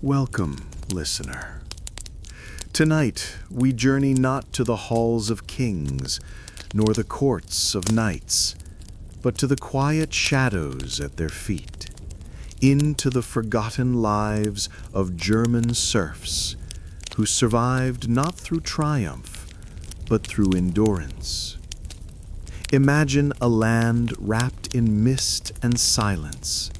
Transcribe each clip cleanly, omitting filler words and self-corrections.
Welcome, listener. Tonight, we journey not to the halls of kings, nor the courts of knights, but to the quiet shadows at their feet, into the forgotten lives of German serfs who survived not through triumph, but through endurance. Imagine a land wrapped in mist and silence.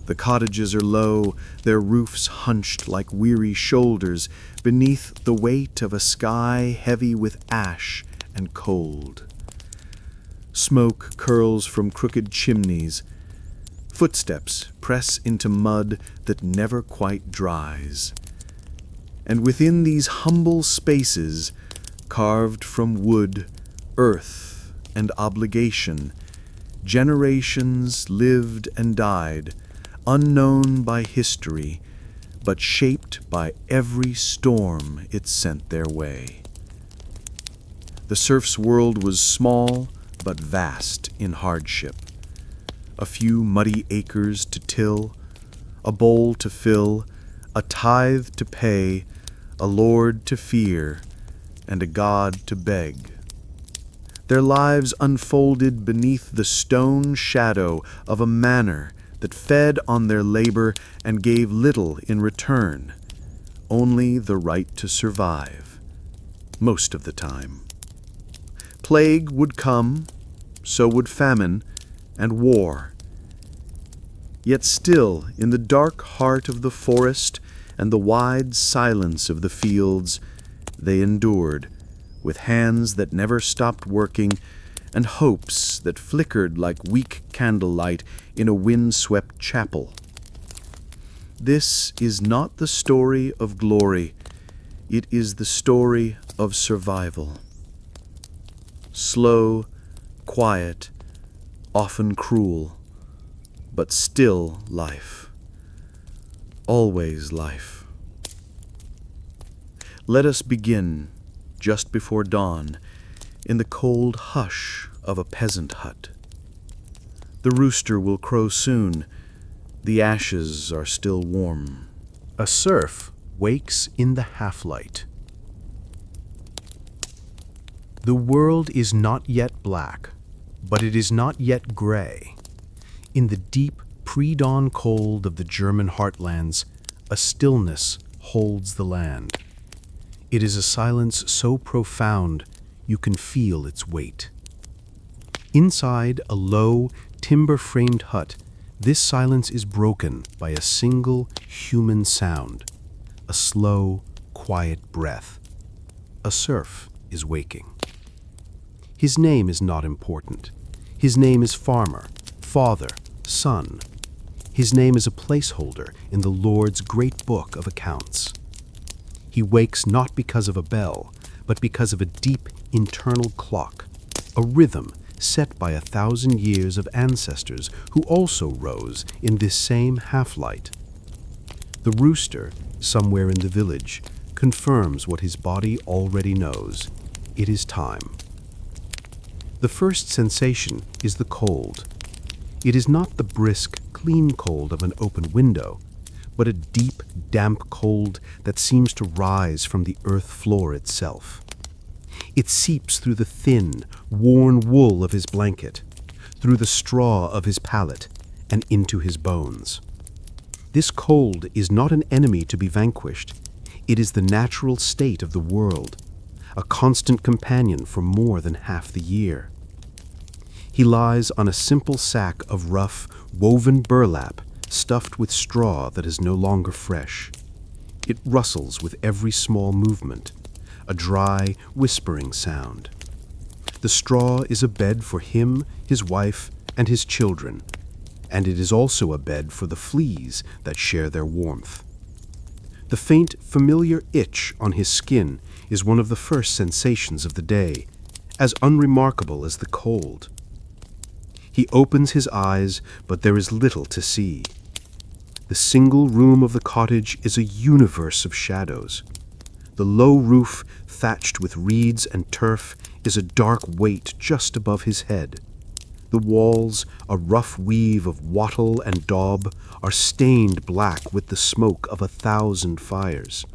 The cottages are low, their roofs hunched like weary shoulders beneath the weight of a sky heavy with ash and cold. Smoke curls from crooked chimneys. Footsteps press into mud that never quite dries. And within these humble spaces, carved from wood, earth, and obligation, generations lived and died, unknown by history, but shaped by every storm it sent their way. The serf's world was small but vast in hardship. A few muddy acres to till, a bowl to fill, a tithe to pay, a lord to fear, and a god to beg. Their lives unfolded beneath the stone shadow of a manor that fed on their labor and gave little in return, only the right to survive, most of the time. Plague would come, so would famine and war. Yet still, in the dark heart of the forest and the wide silence of the fields, they endured, with hands that never stopped working and hopes that flickered like weak candlelight in a wind-swept chapel. This is not the story of glory, it is the story of survival. Slow, quiet, often cruel, but still life. Always life. Let us begin, just before dawn, in the cold hush of a peasant hut. The rooster will crow soon. The ashes are still warm. A serf wakes in the half-light. The world is not yet black, but it is not yet gray. In the deep pre-dawn cold of the German heartlands, a stillness holds the land. It is a silence so profound you can feel its weight. Inside a low, timber-framed hut, this silence is broken by a single human sound, a slow, quiet breath. A serf is waking. His name is not important. His name is farmer, father, son. His name is a placeholder in the Lord's great book of accounts. He wakes not because of a bell, but because of a deep internal clock, a rhythm set by 1,000 years of ancestors who also rose in this same half-light. The rooster, somewhere in the village, confirms what his body already knows. It is time. The first sensation is the cold. It is not the brisk, clean cold of an open window, but a deep, damp cold that seems to rise from the earth floor itself. It seeps through the thin, worn wool of his blanket, through the straw of his pallet, and into his bones. This cold is not an enemy to be vanquished. It is the natural state of the world, a constant companion for more than half the year. He lies on a simple sack of rough, woven burlap, stuffed with straw that is no longer fresh. It rustles with every small movement, a dry, whispering sound. The straw is a bed for him, his wife, and his children, and it is also a bed for the fleas that share their warmth. The faint, familiar itch on his skin is one of the first sensations of the day, as unremarkable as the cold. He opens his eyes, but there is little to see. The single room of the cottage is a universe of shadows. The low roof, thatched with reeds and turf, is a dark weight just above his head. The walls, a rough weave of wattle and daub, are stained black with the smoke of 1,000 fires.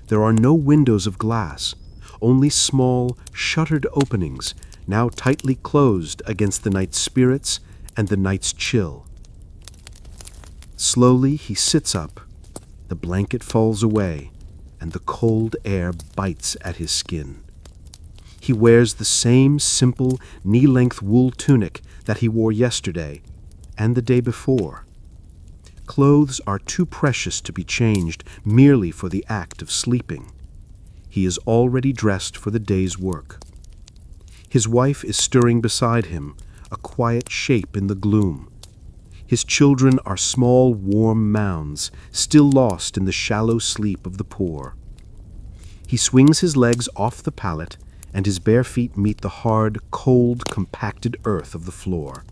There are no windows of glass, only small, shuttered openings, now tightly closed against the night's spirits and the night's chill. Slowly he sits up, the blanket falls away, and the cold air bites at his skin. He wears the same simple, knee-length wool tunic that he wore yesterday and the day before. Clothes are too precious to be changed merely for the act of sleeping. He is already dressed for the day's work. His wife is stirring beside him, a quiet shape in the gloom. His children are small, warm mounds, still lost in the shallow sleep of the poor. He swings his legs off the pallet, and his bare feet meet the hard, cold, compacted earth of the floor.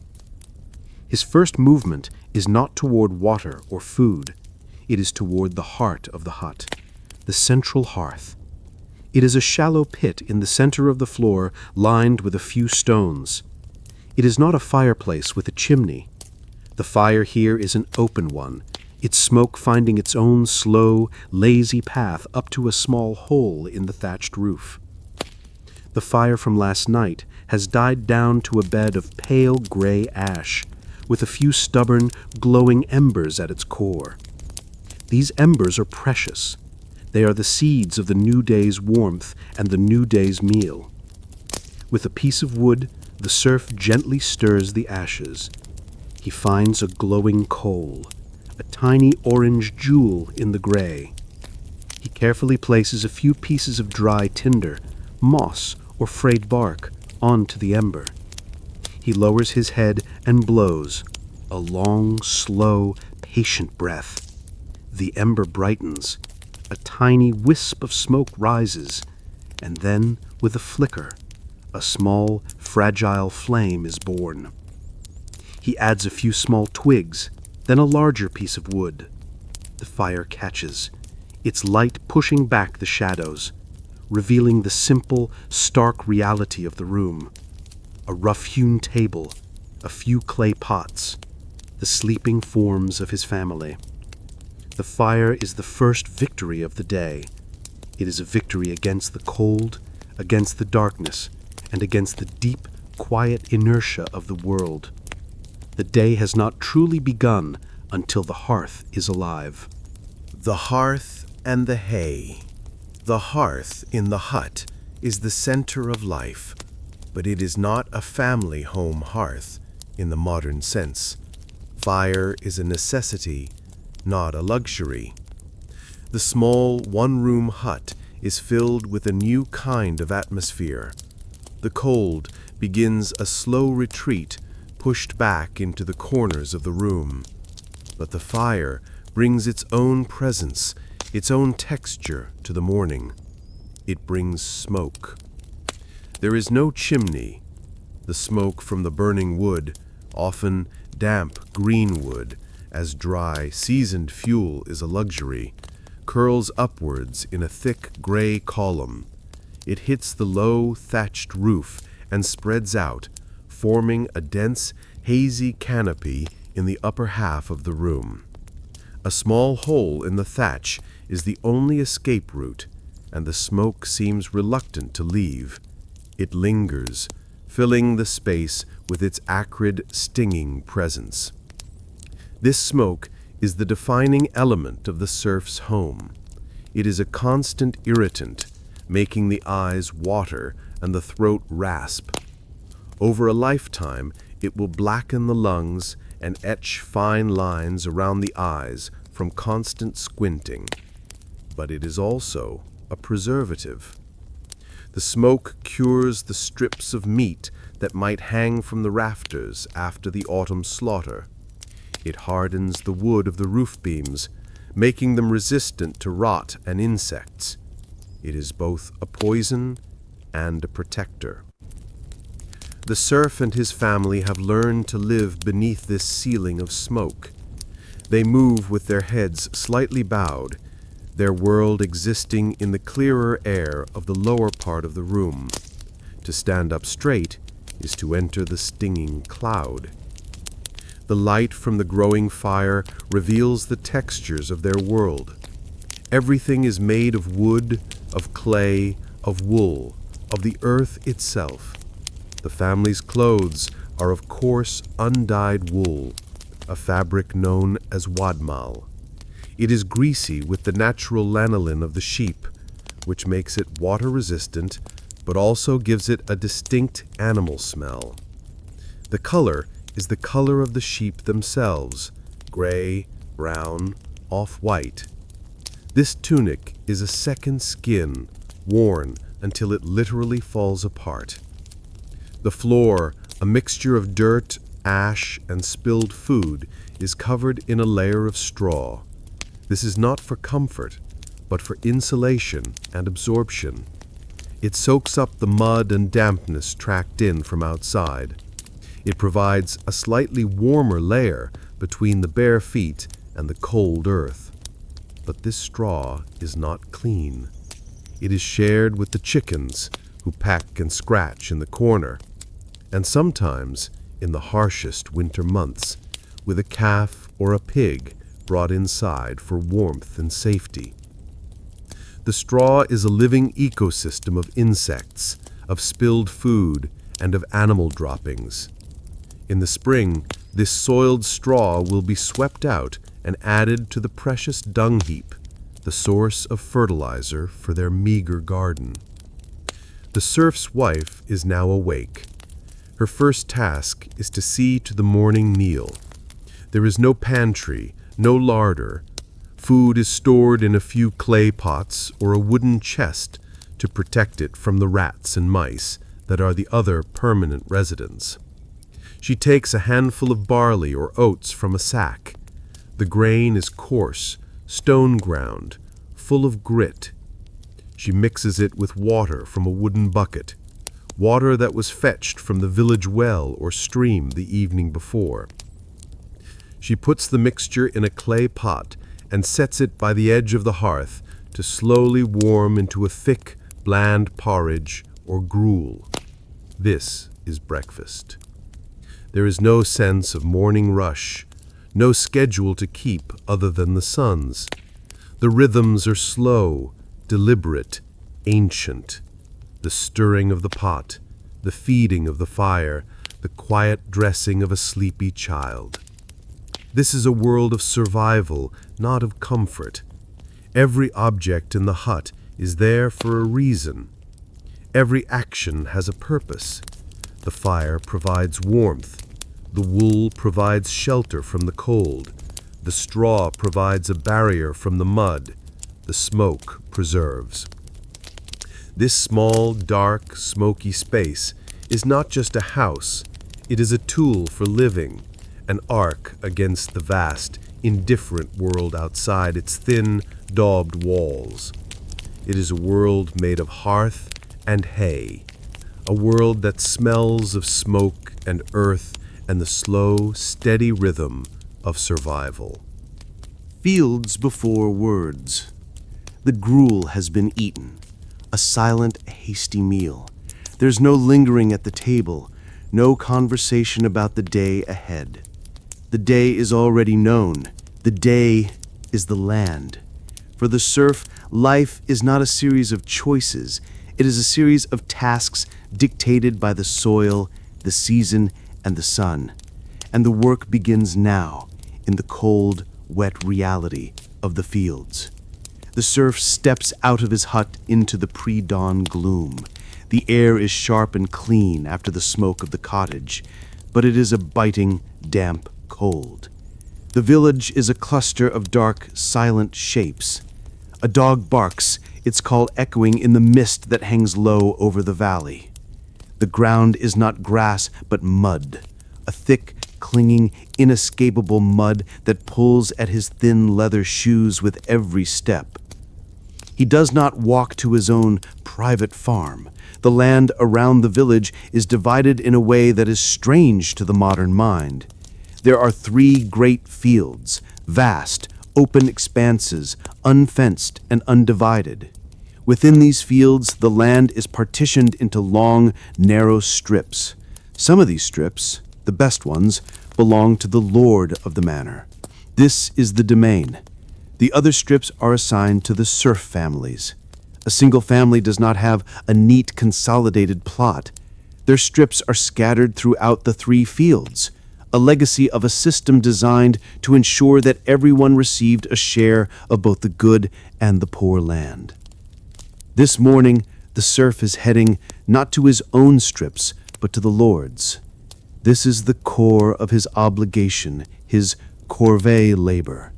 His first movement is not toward water or food. It is toward the heart of the hut, the central hearth. It is a shallow pit in the center of the floor, lined with a few stones. It is not a fireplace with a chimney. The fire here is an open one, its smoke finding its own slow, lazy path up to a small hole in the thatched roof. The fire from last night has died down to a bed of pale gray ash, with a few stubborn, glowing embers at its core. These embers are precious. They are the seeds of the new day's warmth and the new day's meal. With a piece of wood, the serf gently stirs the ashes. He finds a glowing coal, a tiny orange jewel in the gray. He carefully places a few pieces of dry tinder, moss, or frayed bark onto the ember. He lowers his head and blows, a long, slow, patient breath. The ember brightens. A tiny wisp of smoke rises, and then, with a flicker, a small, fragile flame is born. He adds a few small twigs, then a larger piece of wood. The fire catches, its light pushing back the shadows, revealing the simple, stark reality of the room. A rough-hewn table, a few clay pots, the sleeping forms of his family. The fire is the first victory of the day. It is a victory against the cold, against the darkness, and against the deep, quiet inertia of the world. The day has not truly begun until the hearth is alive. The hearth and the hay. The hearth in the hut is the center of life, but it is not a family home hearth in the modern sense. Fire is a necessity, not a luxury. The small one-room hut is filled with a new kind of atmosphere. The cold begins a slow retreat, pushed back into the corners of the room. But the fire brings its own presence, its own texture to the morning. It brings smoke. There is no chimney. The smoke from the burning wood, often damp green wood, as dry, seasoned fuel is a luxury, curls upwards in a thick gray column. It hits the low, thatched roof and spreads out, forming a dense, hazy canopy in the upper half of the room. A small hole in the thatch is the only escape route, and the smoke seems reluctant to leave. It lingers, filling the space with its acrid, stinging presence. This smoke is the defining element of the serf's home. It is a constant irritant, making the eyes water and the throat rasp. Over a lifetime, it will blacken the lungs and etch fine lines around the eyes from constant squinting. But it is also a preservative. The smoke cures the strips of meat that might hang from the rafters after the autumn slaughter. It hardens the wood of the roof beams, making them resistant to rot and insects. It is both a poison and a protector. The serf and his family have learned to live beneath this ceiling of smoke. They move with their heads slightly bowed, their world existing in the clearer air of the lower part of the room. To stand up straight is to enter the stinging cloud. The light from the growing fire reveals the textures of their world. Everything is made of wood, of clay, of wool, of the earth itself. The family's clothes are of coarse, undyed wool, a fabric known as wadmal. It is greasy with the natural lanolin of the sheep, which makes it water-resistant, but also gives it a distinct animal smell. The color is the color of the sheep themselves, gray, brown, off-white. This tunic is a second skin, worn until it literally falls apart. The floor, a mixture of dirt, ash, and spilled food, is covered in a layer of straw. This is not for comfort, but for insulation and absorption. It soaks up the mud and dampness tracked in from outside. It provides a slightly warmer layer between the bare feet and the cold earth. But this straw is not clean. It is shared with the chickens, who peck and scratch in the corner, and sometimes, in the harshest winter months, with a calf or a pig brought inside for warmth and safety. The straw is a living ecosystem of insects, of spilled food, and of animal droppings. In the spring, this soiled straw will be swept out and added to the precious dung heap, the source of fertilizer for their meager garden. The serf's wife is now awake. Her first task is to see to the morning meal. There is no pantry, no larder. Food is stored in a few clay pots or a wooden chest to protect it from the rats and mice that are the other permanent residents. She takes a handful of barley or oats from a sack. The grain is coarse, stone ground, full of grit. She mixes it with water from a wooden bucket, water that was fetched from the village well or stream the evening before. She puts the mixture in a clay pot and sets it by the edge of the hearth to slowly warm into a thick, bland porridge or gruel. This is breakfast. There is no sense of morning rush, no schedule to keep other than the sun's. The rhythms are slow, deliberate, ancient. The stirring of the pot, the feeding of the fire, the quiet dressing of a sleepy child. This is a world of survival, not of comfort. Every object in the hut is there for a reason. Every action has a purpose. The fire provides warmth. The wool provides shelter from the cold. The straw provides a barrier from the mud. The smoke preserves. This small, dark, smoky space is not just a house. It is a tool for living, an arc against the vast, indifferent world outside its thin, daubed walls. It is a world made of hearth and hay, a world that smells of smoke and earth and the slow, steady rhythm of survival. Fields before words. The gruel has been eaten, a silent, hasty meal. There's no lingering at the table, no conversation about the day ahead. The day is already known. The day is the land. For the serf, life is not a series of choices. It is a series of tasks dictated by the soil, the season, and the sun. And the work begins now, in the cold, wet reality of the fields. The serf steps out of his hut into the pre-dawn gloom. The air is sharp and clean after the smoke of the cottage, but it is a biting, damp cold. The village is a cluster of dark, silent shapes. A dog barks, its call echoing in the mist that hangs low over the valley. The ground is not grass, but mud, a thick, clinging, inescapable mud that pulls at his thin leather shoes with every step. He does not walk to his own private farm. The land around the village is divided in a way that is strange to the modern mind. There are 3 great fields, vast, open expanses, unfenced and undivided. Within these fields, the land is partitioned into long, narrow strips. Some of these strips, the best ones, belong to the lord of the manor. This is the domain. The other strips are assigned to the serf families. A single family does not have a neat, consolidated plot. Their strips are scattered throughout the 3 fields, a legacy of a system designed to ensure that everyone received a share of both the good and the poor land. This morning, the serf is heading not to his own strips, but to the lord's. This is the core of his obligation, his corvée labor.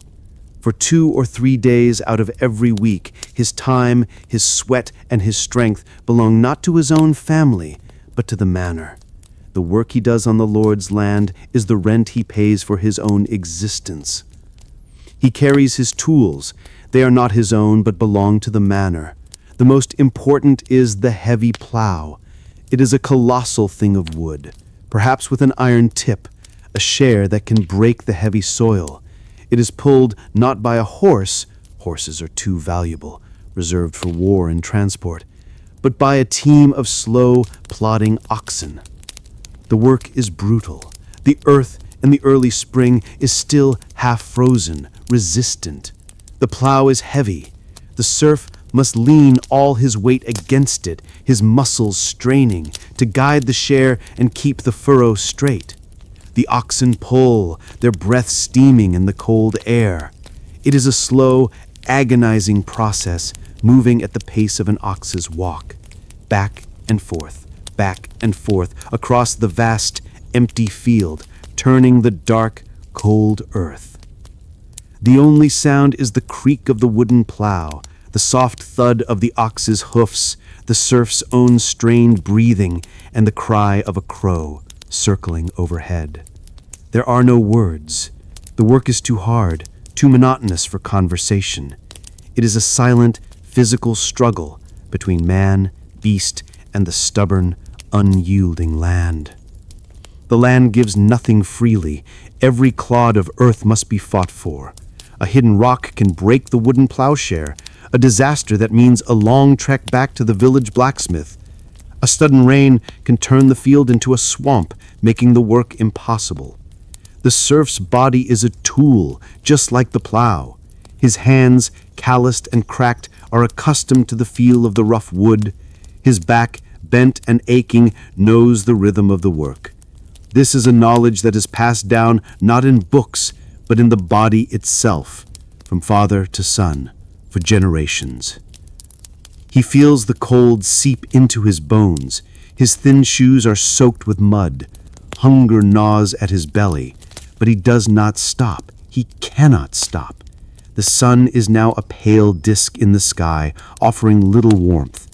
For 2 or 3 days out of every week, his time, his sweat, and his strength belong not to his own family, but to the manor. The work he does on the Lord's land is the rent he pays for his own existence. He carries his tools. They are not his own, but belong to the manor. The most important is the heavy plow. It is a colossal thing of wood, perhaps with an iron tip, a share that can break the heavy soil. It is pulled not by a horse, horses are too valuable, reserved for war and transport, but by a team of slow, plodding oxen. The work is brutal. The earth in the early spring is still half frozen, resistant. The plow is heavy. The serf must lean all his weight against it, his muscles straining, to guide the share and keep the furrow straight. The oxen pull, their breath steaming in the cold air. It is a slow, agonizing process, moving at the pace of an ox's walk, back and forth across the vast, empty field, turning the dark, cold earth. The only sound is the creak of the wooden plow, the soft thud of the ox's hoofs, the serf's own strained breathing, and the cry of a crow circling overhead. There are no words. The work is too hard, too monotonous for conversation. It is a silent, physical struggle between man, beast, and the stubborn, unyielding land. The land gives nothing freely. Every clod of earth must be fought for. A hidden rock can break the wooden plowshare, a disaster that means a long trek back to the village blacksmith. A sudden rain can turn the field into a swamp, making the work impossible. The serf's body is a tool, just like the plow. His hands, calloused and cracked, are accustomed to the feel of the rough wood. His back, bent and aching, knows the rhythm of the work. This is a knowledge that is passed down not in books, but in the body itself, from father to son, for generations. He feels the cold seep into his bones. His thin shoes are soaked with mud. Hunger gnaws at his belly, but he does not stop. He cannot stop. The sun is now a pale disk in the sky, offering little warmth.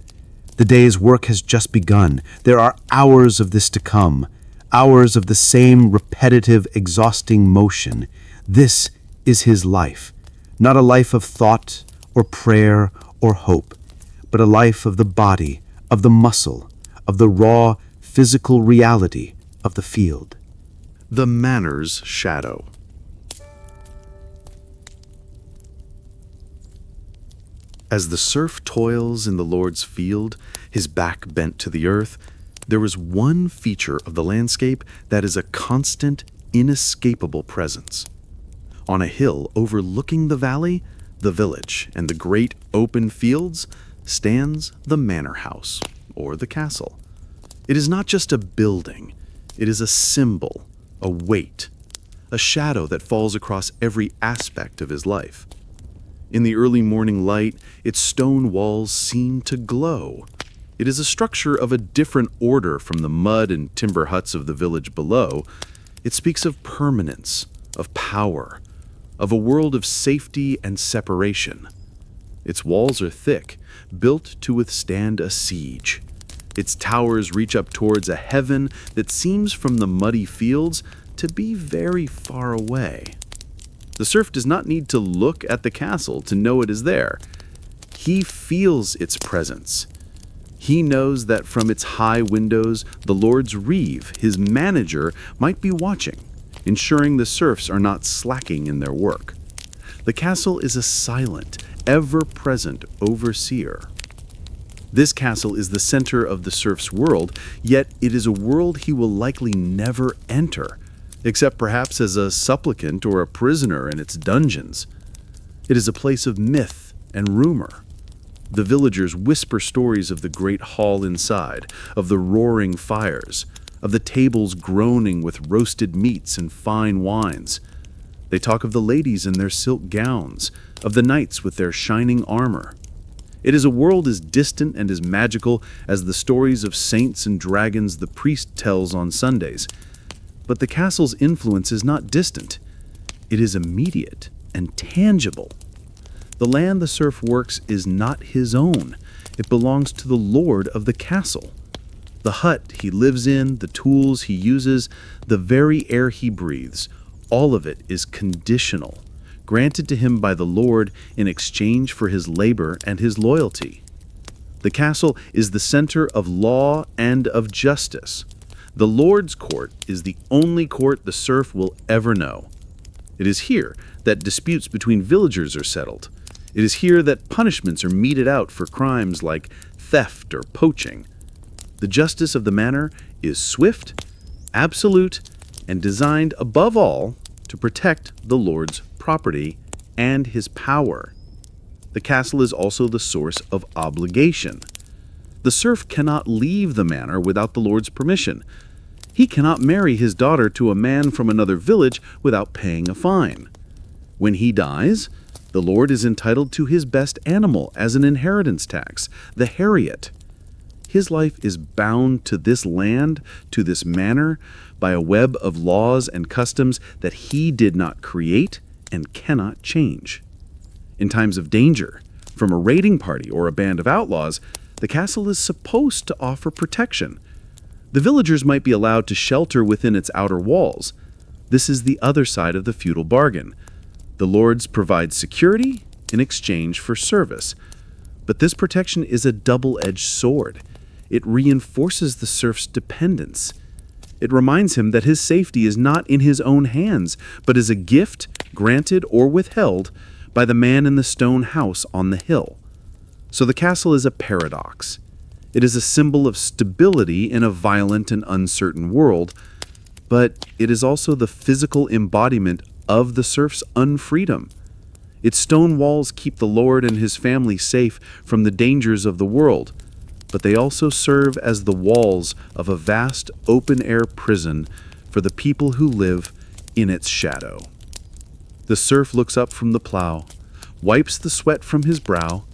The day's work has just begun. There are hours of this to come, hours of the same repetitive, exhausting motion. This is his life, not a life of thought or prayer or hope, but a life of the body, of the muscle, of the raw, physical reality of the field. The manor's shadow. As the serf toils in the Lord's field, his back bent to the earth, there is one feature of the landscape that is a constant, inescapable presence. On a hill overlooking the valley, the village, and the great open fields, stands the manor house, or the castle. It is not just a building, it is a symbol, a weight, a shadow that falls across every aspect of his life. In the early morning light, its stone walls seem to glow. It is a structure of a different order from the mud and timber huts of the village below. It speaks of permanence, of power, of a world of safety and separation. Its walls are thick, built to withstand a siege. Its towers reach up towards a heaven that seems from the muddy fields to be very far away. The serf does not need to look at the castle to know it is there. He feels its presence. He knows that from its high windows, the Lord's reeve, his manager, might be watching, ensuring the serfs are not slacking in their work. The castle is a silent, ever-present overseer. This castle is the center of the serf's world, yet it is a world he will likely never enter, except perhaps as a supplicant or a prisoner in its dungeons. It is a place of myth and rumor. The villagers whisper stories of the great hall inside, of the roaring fires, of the tables groaning with roasted meats and fine wines. They talk of the ladies in their silk gowns, of the knights with their shining armor. It is a world as distant and as magical as the stories of saints and dragons the priest tells on Sundays. But the castle's influence is not distant. It is immediate and tangible. The land the serf works is not his own. It belongs to the lord of the castle. The hut he lives in, the tools he uses, the very air he breathes, all of it is conditional, granted to him by the lord in exchange for his labor and his loyalty. The castle is the center of law and of justice. The lord's court is the only court the serf will ever know. It is here that disputes between villagers are settled. It is here that punishments are meted out for crimes like theft or poaching. The justice of the manor is swift, absolute, and designed above all to protect the lord's property and his power. The castle is also the source of obligation. The serf cannot leave the manor without the lord's permission. He cannot marry his daughter to a man from another village without paying a fine. When he dies, the lord is entitled to his best animal as an inheritance tax, the harriet. His life is bound to this land, to this manor, by a web of laws and customs that he did not create and cannot change. In times of danger, from a raiding party or a band of outlaws, the castle is supposed to offer protection. The villagers might be allowed to shelter within its outer walls. This is the other side of the feudal bargain. The lords provide security in exchange for service. But this protection is a double-edged sword. It reinforces the serf's dependence. It reminds him that his safety is not in his own hands, but is a gift granted or withheld by the man in the stone house on the hill. So the castle is a paradox. It is a symbol of stability in a violent and uncertain world, but it is also the physical embodiment of the serf's unfreedom. Its stone walls keep the lord and his family safe from the dangers of the world, but they also serve as the walls of a vast open-air prison for the people who live in its shadow. The serf looks up from the plow, wipes the sweat from his brow,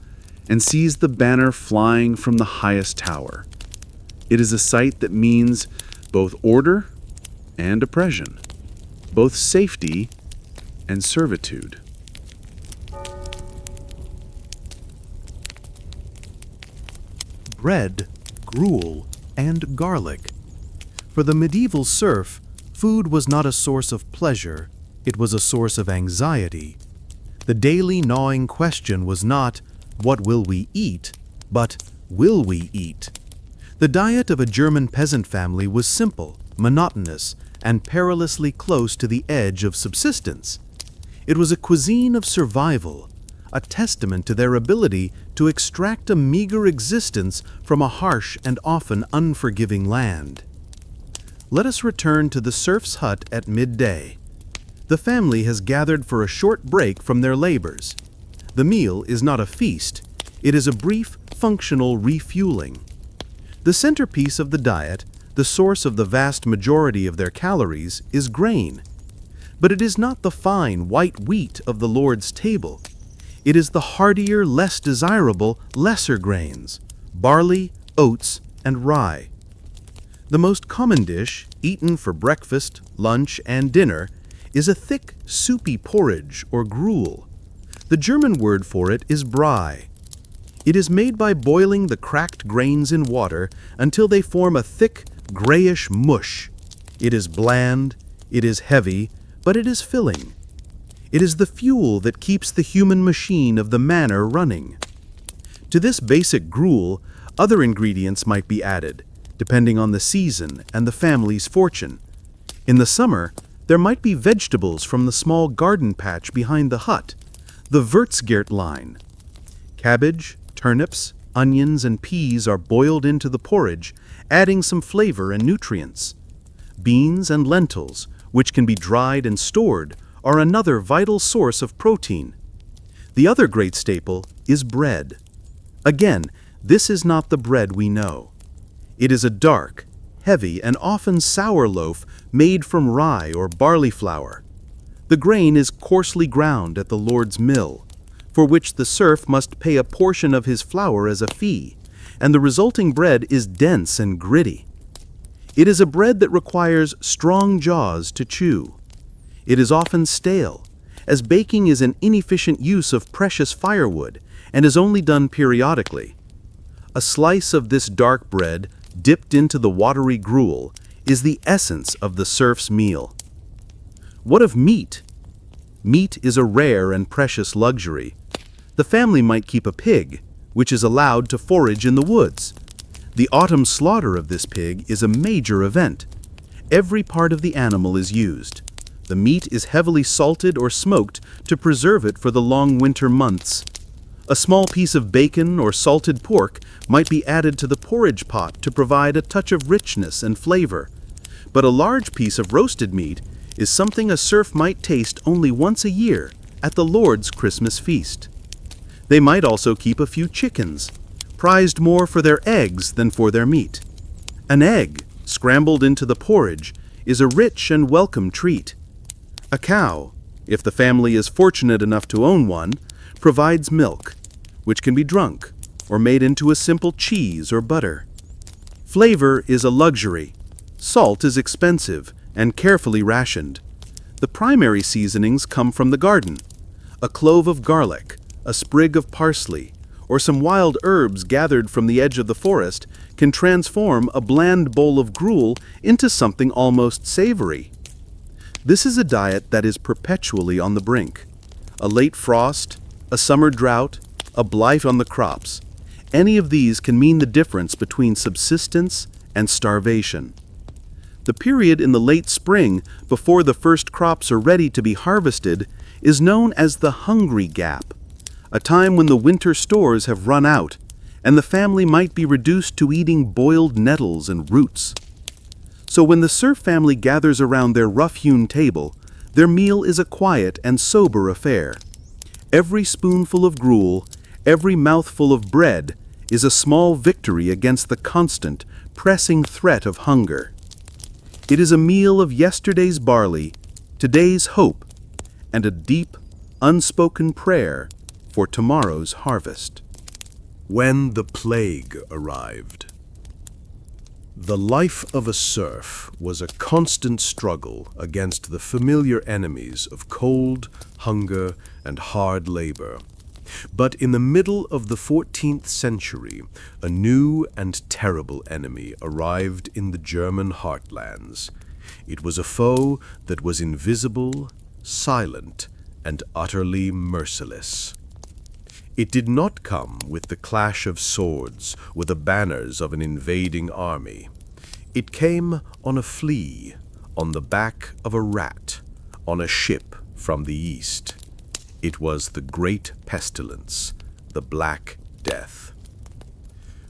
and sees the banner flying from the highest tower. It is a sight that means both order and oppression, both safety and servitude. Bread, gruel, and garlic. For the medieval serf, food was not a source of pleasure, it was a source of anxiety. The daily gnawing question was not, "What will we eat?" but "Will we eat?" The diet of a German peasant family was simple, monotonous, and perilously close to the edge of subsistence. It was a cuisine of survival, a testament to their ability to extract a meager existence from a harsh and often unforgiving land. Let us return to the serf's hut at midday. The family has gathered for a short break from their labors. The meal is not a feast, it is a brief, functional refueling. The centerpiece of the diet, the source of the vast majority of their calories, is grain. But it is not the fine, white wheat of the Lord's table. It is the hardier, less desirable, lesser grains, barley, oats, and rye. The most common dish, eaten for breakfast, lunch, and dinner, is a thick, soupy porridge or gruel. The German word for it is Brei. It is made by boiling the cracked grains in water until they form a thick, grayish mush. It is bland, it is heavy, but it is filling. It is the fuel that keeps the human machine of the manor running. To this basic gruel, other ingredients might be added, depending on the season and the family's fortune. In the summer, there might be vegetables from the small garden patch behind the hut, the Würzgärtlein. Cabbage, turnips, onions, and peas are boiled into the porridge, adding some flavor and nutrients. Beans and lentils, which can be dried and stored, are another vital source of protein. The other great staple is bread. Again, this is not the bread we know. It is a dark, heavy, and often sour loaf made from rye or barley flour. The grain is coarsely ground at the Lord's mill, for which the serf must pay a portion of his flour as a fee, and the resulting bread is dense and gritty. It is a bread that requires strong jaws to chew. It is often stale, as baking is an inefficient use of precious firewood and is only done periodically. A slice of this dark bread, dipped into the watery gruel, is the essence of the serf's meal. What of meat? Meat is a rare and precious luxury. The family might keep a pig, which is allowed to forage in the woods. The autumn slaughter of this pig is a major event. Every part of the animal is used. The meat is heavily salted or smoked to preserve it for the long winter months. A small piece of bacon or salted pork might be added to the porridge pot to provide a touch of richness and flavor. But a large piece of roasted meat is something a serf might taste only once a year at the Lord's Christmas feast. They might also keep a few chickens, prized more for their eggs than for their meat. An egg, scrambled into the porridge, is a rich and welcome treat. A cow, if the family is fortunate enough to own one, provides milk, which can be drunk or made into a simple cheese or butter. Flavor is a luxury. Salt is expensive and carefully rationed. The primary seasonings come from the garden. A clove of garlic, a sprig of parsley, or some wild herbs gathered from the edge of the forest can transform a bland bowl of gruel into something almost savory. This is a diet that is perpetually on the brink. A late frost, a summer drought, a blight on the crops. Any of these can mean the difference between subsistence and starvation. The period in the late spring, before the first crops are ready to be harvested, is known as the hungry gap, a time when the winter stores have run out, and the family might be reduced to eating boiled nettles and roots. So when the serf family gathers around their rough-hewn table, their meal is a quiet and sober affair. Every spoonful of gruel, every mouthful of bread, is a small victory against the constant, pressing threat of hunger. It is a meal of yesterday's barley, today's hope, and a deep, unspoken prayer for tomorrow's harvest. When the plague arrived. The life of a serf was a constant struggle against the familiar enemies of cold, hunger, and hard labor. But in the middle of the 14th century, a new and terrible enemy arrived in the German heartlands. It was a foe that was invisible, silent, and utterly merciless. It did not come with the clash of swords or the banners of an invading army. It came on a flea, on the back of a rat, on a ship from the east. It was the Great Pestilence, the Black Death.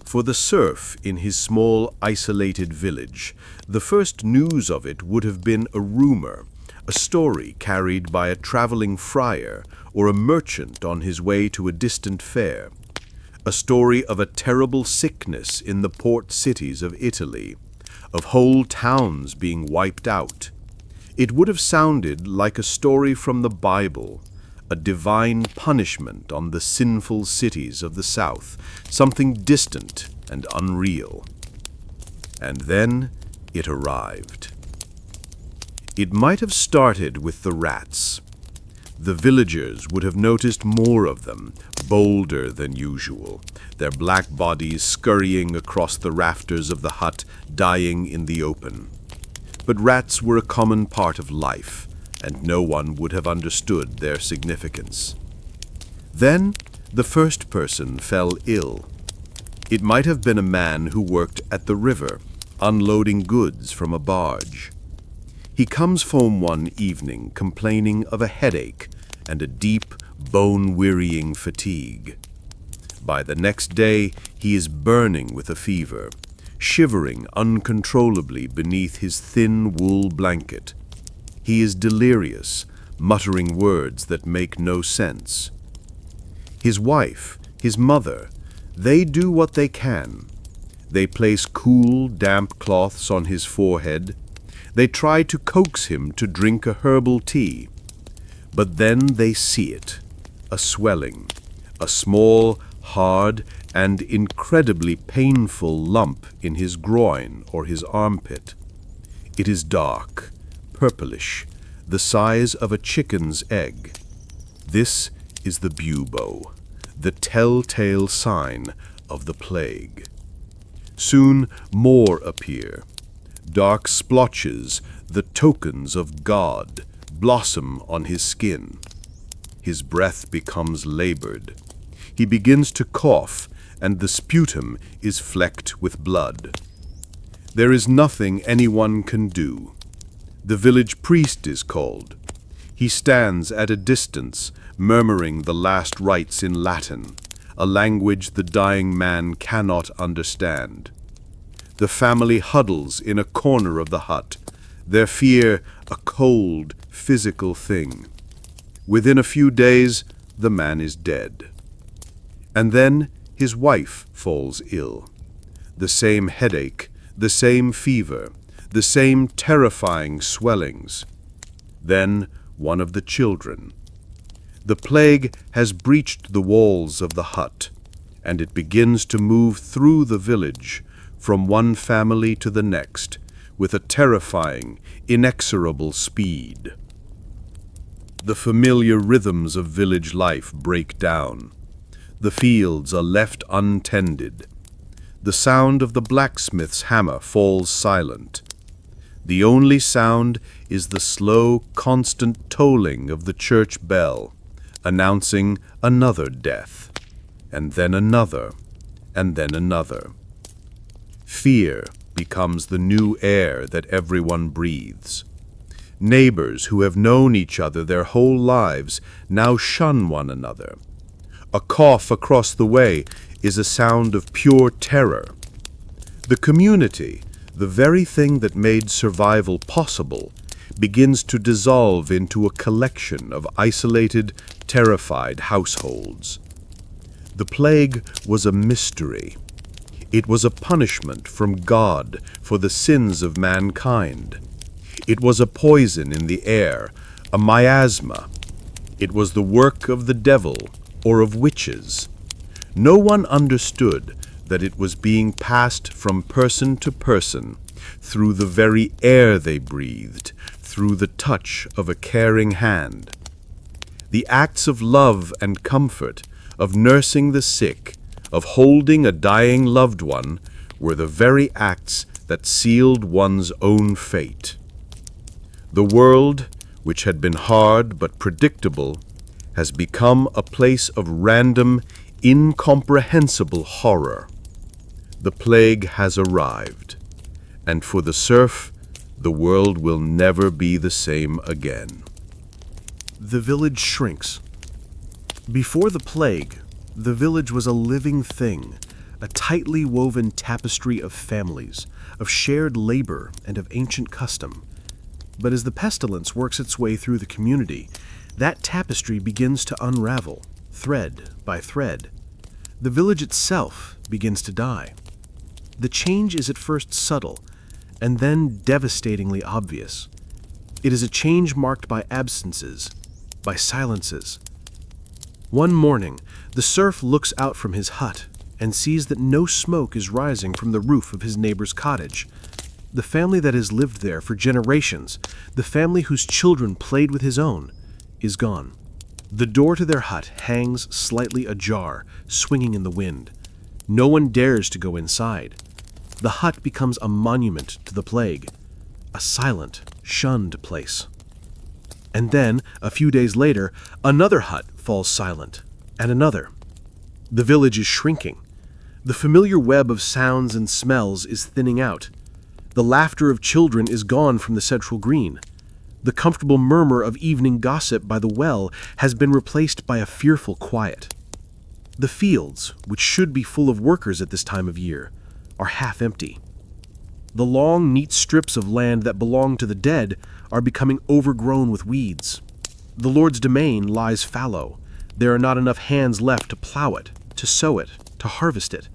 For the serf in his small, isolated village, the first news of it would have been a rumor, a story carried by a traveling friar or a merchant on his way to a distant fair, a story of a terrible sickness in the port cities of Italy, of whole towns being wiped out. It would have sounded like a story from the Bible, a divine punishment on the sinful cities of the South, something distant and unreal. And then it arrived. It might have started with the rats. The villagers would have noticed more of them, bolder than usual, their black bodies scurrying across the rafters of the hut, dying in the open. But rats were a common part of life, and no one would have understood their significance. Then the first person fell ill. It might have been a man who worked at the river, unloading goods from a barge. He comes home one evening complaining of a headache and a deep, bone-wearying fatigue. By the next day, he is burning with a fever, shivering uncontrollably beneath his thin wool blanket. He is delirious, muttering words that make no sense. His wife, his mother, they do what they can. They place cool, damp cloths on his forehead. They try to coax him to drink a herbal tea. But then they see it, a swelling, a small, hard, and incredibly painful lump in his groin or his armpit. It is dark, purplish, the size of a chicken's egg. This is the bubo, the telltale sign of the plague. Soon more appear. Dark splotches, the tokens of God, blossom on his skin. His breath becomes labored. He begins to cough, and the sputum is flecked with blood. There is nothing anyone can do. The village priest is called. He stands at a distance, murmuring the last rites in Latin, a language the dying man cannot understand. The family huddles in a corner of the hut, their fear a cold, physical thing. Within a few days, the man is dead. And then his wife falls ill. The same headache, the same fever, the same terrifying swellings. Then one of the children. The plague has breached the walls of the hut, and it begins to move through the village, from one family to the next, with a terrifying, inexorable speed. The familiar rhythms of village life break down. The fields are left untended. The sound of the blacksmith's hammer falls silent. The only sound is the slow, constant tolling of the church bell, announcing another death, and then another, and then another. Fear becomes the new air that everyone breathes. Neighbors who have known each other their whole lives now shun one another. A cough across the way is a sound of pure terror. The community, the very thing that made survival possible, begins to dissolve into a collection of isolated, terrified households. The plague was a mystery. It was a punishment from God for the sins of mankind. It was a poison in the air, a miasma. It was the work of the devil or of witches. No one understood that it was being passed from person to person, through the very air they breathed, through the touch of a caring hand. The acts of love and comfort, of nursing the sick, of holding a dying loved one, were the very acts that sealed one's own fate. The world, which had been hard but predictable, has become a place of random, incomprehensible horror. The plague has arrived, and for the serf, the world will never be the same again. The village shrinks. Before the plague, the village was a living thing, a tightly woven tapestry of families, of shared labor and of ancient custom. But as the pestilence works its way through the community, that tapestry begins to unravel, thread by thread. The village itself begins to die. The change is at first subtle, and then devastatingly obvious. It is a change marked by absences, by silences. One morning, the serf looks out from his hut and sees that no smoke is rising from the roof of his neighbor's cottage. The family that has lived there for generations, the family whose children played with his own, is gone. The door to their hut hangs slightly ajar, swinging in the wind. No one dares to go inside. The hut becomes a monument to the plague, a silent, shunned place. And then, a few days later, another hut falls silent, and another. The village is shrinking. The familiar web of sounds and smells is thinning out. The laughter of children is gone from the central green. The comfortable murmur of evening gossip by the well has been replaced by a fearful quiet. The fields, which should be full of workers at this time of year, are half empty. The long, neat strips of land that belong to the dead are becoming overgrown with weeds. The Lord's domain lies fallow. There are not enough hands left to plow it, to sow it, to harvest it.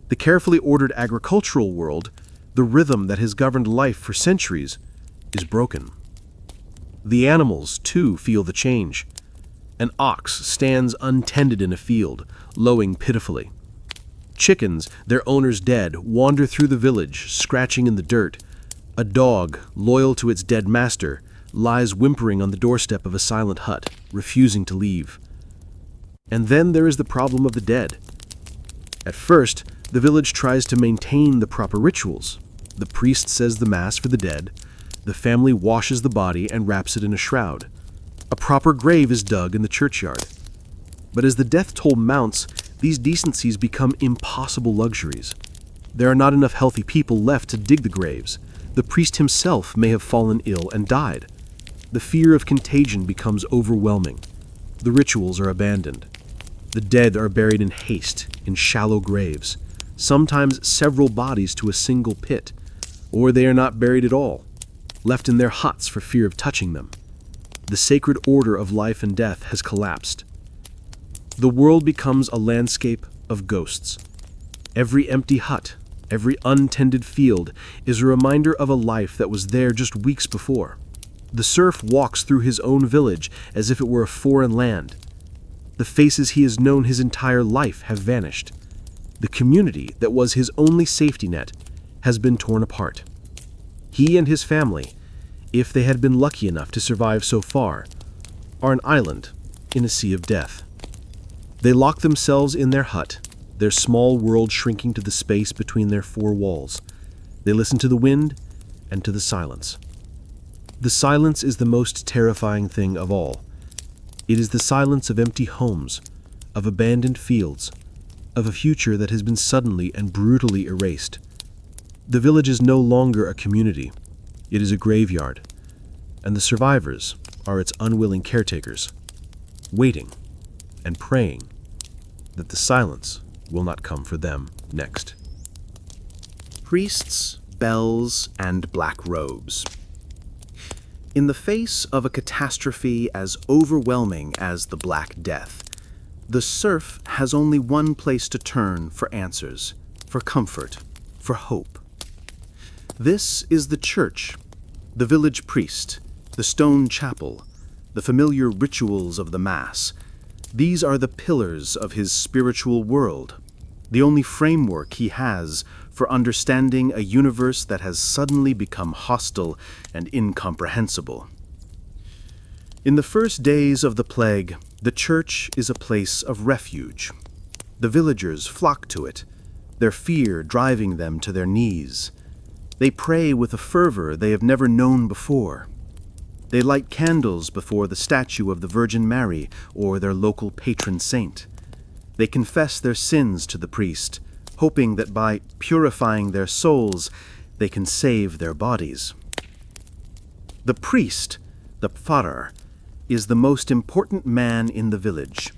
The carefully ordered agricultural world, the rhythm that has governed life for centuries, is broken. The animals, too, feel the change. An ox stands untended in a field, lowing pitifully. Chickens, their owners dead, wander through the village, scratching in the dirt. A dog, loyal to its dead master, lies whimpering on the doorstep of a silent hut, refusing to leave. And then there is the problem of the dead. At first, the village tries to maintain the proper rituals. The priest says the mass for the dead. The family washes the body and wraps it in a shroud. A proper grave is dug in the churchyard. But as the death toll mounts, these decencies become impossible luxuries. There are not enough healthy people left to dig the graves. The priest himself may have fallen ill and died. The fear of contagion becomes overwhelming. The rituals are abandoned. The dead are buried in haste, in shallow graves, sometimes several bodies to a single pit, or they are not buried at all, left in their huts for fear of touching them. The sacred order of life and death has collapsed. The world becomes a landscape of ghosts. Every empty hut, every untended field is a reminder of a life that was there just weeks before. The serf walks through his own village as if it were a foreign land. The faces he has known his entire life have vanished. The community that was his only safety net has been torn apart. He and his family, if they had been lucky enough to survive so far, are an island in a sea of death. They lock themselves in their hut, their small world shrinking to the space between their four walls. They listen to the wind and to the silence. The silence is the most terrifying thing of all. It is the silence of empty homes, of abandoned fields, of a future that has been suddenly and brutally erased. The village is no longer a community. It is a graveyard, and the survivors are its unwilling caretakers, waiting and praying that the silence will not come for them next. Priests, bells, and black robes. In the face of a catastrophe as overwhelming as the Black Death, the serf has only one place to turn for answers, for comfort, for hope. This is the church, the village priest, the stone chapel, the familiar rituals of the Mass. These are the pillars of his spiritual world, the only framework he has for understanding a universe that has suddenly become hostile and incomprehensible. In the first days of the plague, the church is a place of refuge. The villagers flock to it, their fear driving them to their knees. They pray with a fervor they have never known before. They light candles before the statue of the Virgin Mary or their local patron saint. They confess their sins to the priest, hoping that by purifying their souls, they can save their bodies. The priest, the pfarrer, is the most important man in the village.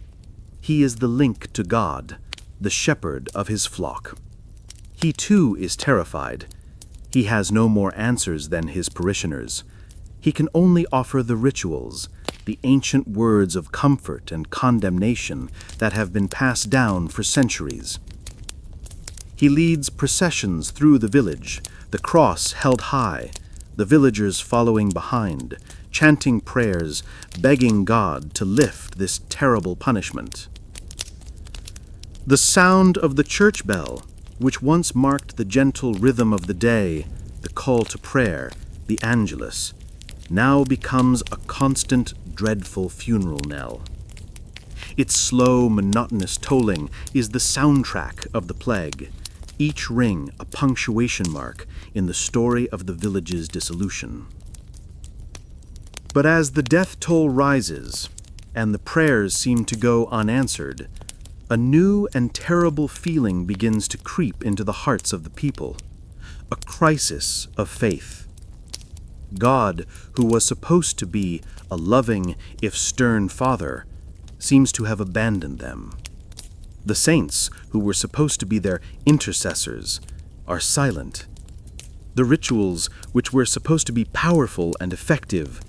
He is the link to God, the shepherd of his flock. He too is terrified. He has no more answers than his parishioners. He can only offer the rituals, the ancient words of comfort and condemnation that have been passed down for centuries. He leads processions through the village, the cross held high, the villagers following behind, chanting prayers, begging God to lift this terrible punishment. The sound of the church bell, which once marked the gentle rhythm of the day, the call to prayer, the Angelus, now becomes a constant, dreadful funeral knell. Its slow, monotonous tolling is the soundtrack of the plague, each ring a punctuation mark in the story of the village's dissolution. But as the death toll rises, and the prayers seem to go unanswered, a new and terrible feeling begins to creep into the hearts of the people, a crisis of faith. God, who was supposed to be a loving, if stern father, seems to have abandoned them. The saints, who were supposed to be their intercessors, are silent. The rituals, which were supposed to be powerful and effective,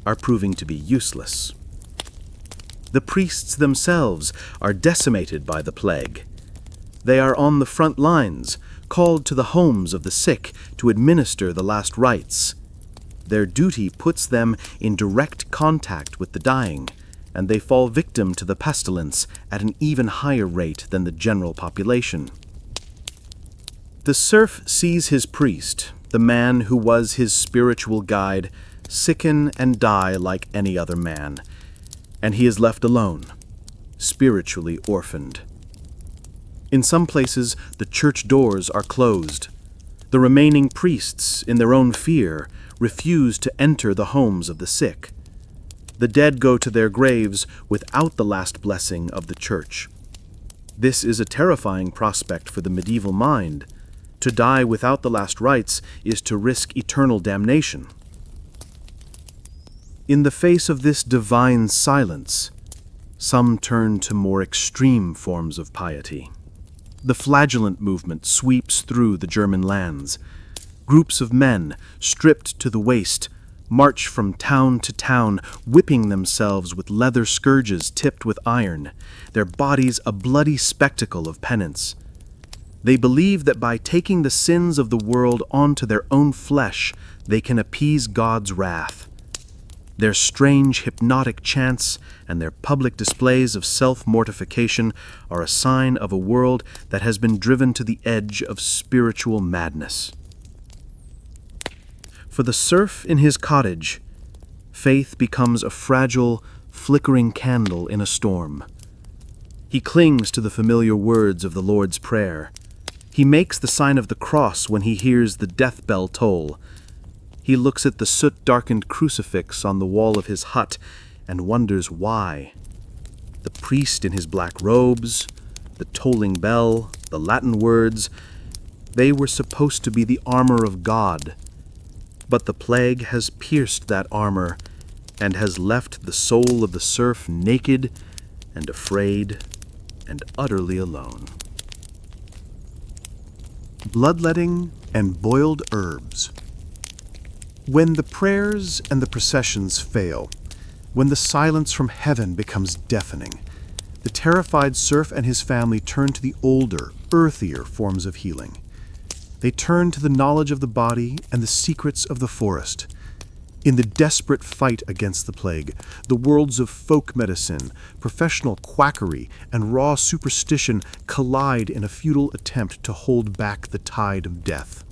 are proving to be useless. The priests themselves are decimated by the plague. They are on the front lines, called to the homes of the sick to administer the last rites. Their duty puts them in direct contact with the dying, and they fall victim to the pestilence at an even higher rate than the general population. The serf sees his priest, the man who was his spiritual guide, sicken and die like any other man, and he is left alone, spiritually orphaned. In some places, the church doors are closed. The remaining priests, in their own fear, refuse to enter the homes of the sick. The dead go to their graves without the last blessing of the church. This is a terrifying prospect for the medieval mind. To die without the last rites is to risk eternal damnation. In the face of this divine silence, some turn to more extreme forms of piety. The flagellant movement sweeps through the German lands. Groups of men, stripped to the waist, march from town to town, whipping themselves with leather scourges tipped with iron, their bodies a bloody spectacle of penance. They believe that by taking the sins of the world onto their own flesh, they can appease God's wrath. Their strange hypnotic chants and their public displays of self-mortification are a sign of a world that has been driven to the edge of spiritual madness. For the serf in his cottage, faith becomes a fragile, flickering candle in a storm. He clings to the familiar words of the Lord's Prayer. He makes the sign of the cross when he hears the death bell toll. He looks at the soot-darkened crucifix on the wall of his hut and wonders why. The priest in his black robes, the tolling bell, the Latin words, they were supposed to be the armor of God. But the plague has pierced that armor and has left the soul of the serf naked and afraid and utterly alone. Bloodletting and boiled herbs. When the prayers and the processions fail, when the silence from heaven becomes deafening, the terrified serf and his family turn to the older, earthier forms of healing. They turn to the knowledge of the body and the secrets of the forest. In the desperate fight against the plague, the worlds of folk medicine, professional quackery, and raw superstition collide in a futile attempt to hold back the tide of death.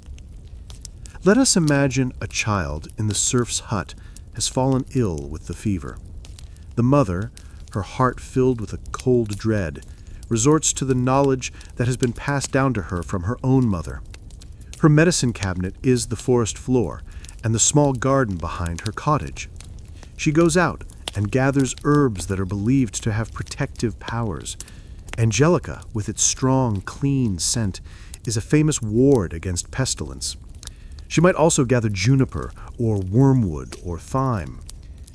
Let us imagine a child in the serf's hut has fallen ill with the fever. The mother, her heart filled with a cold dread, resorts to the knowledge that has been passed down to her from her own mother. Her medicine cabinet is the forest floor and the small garden behind her cottage. She goes out and gathers herbs that are believed to have protective powers. Angelica, with its strong, clean scent, is a famous ward against pestilence. She might also gather juniper or wormwood or thyme.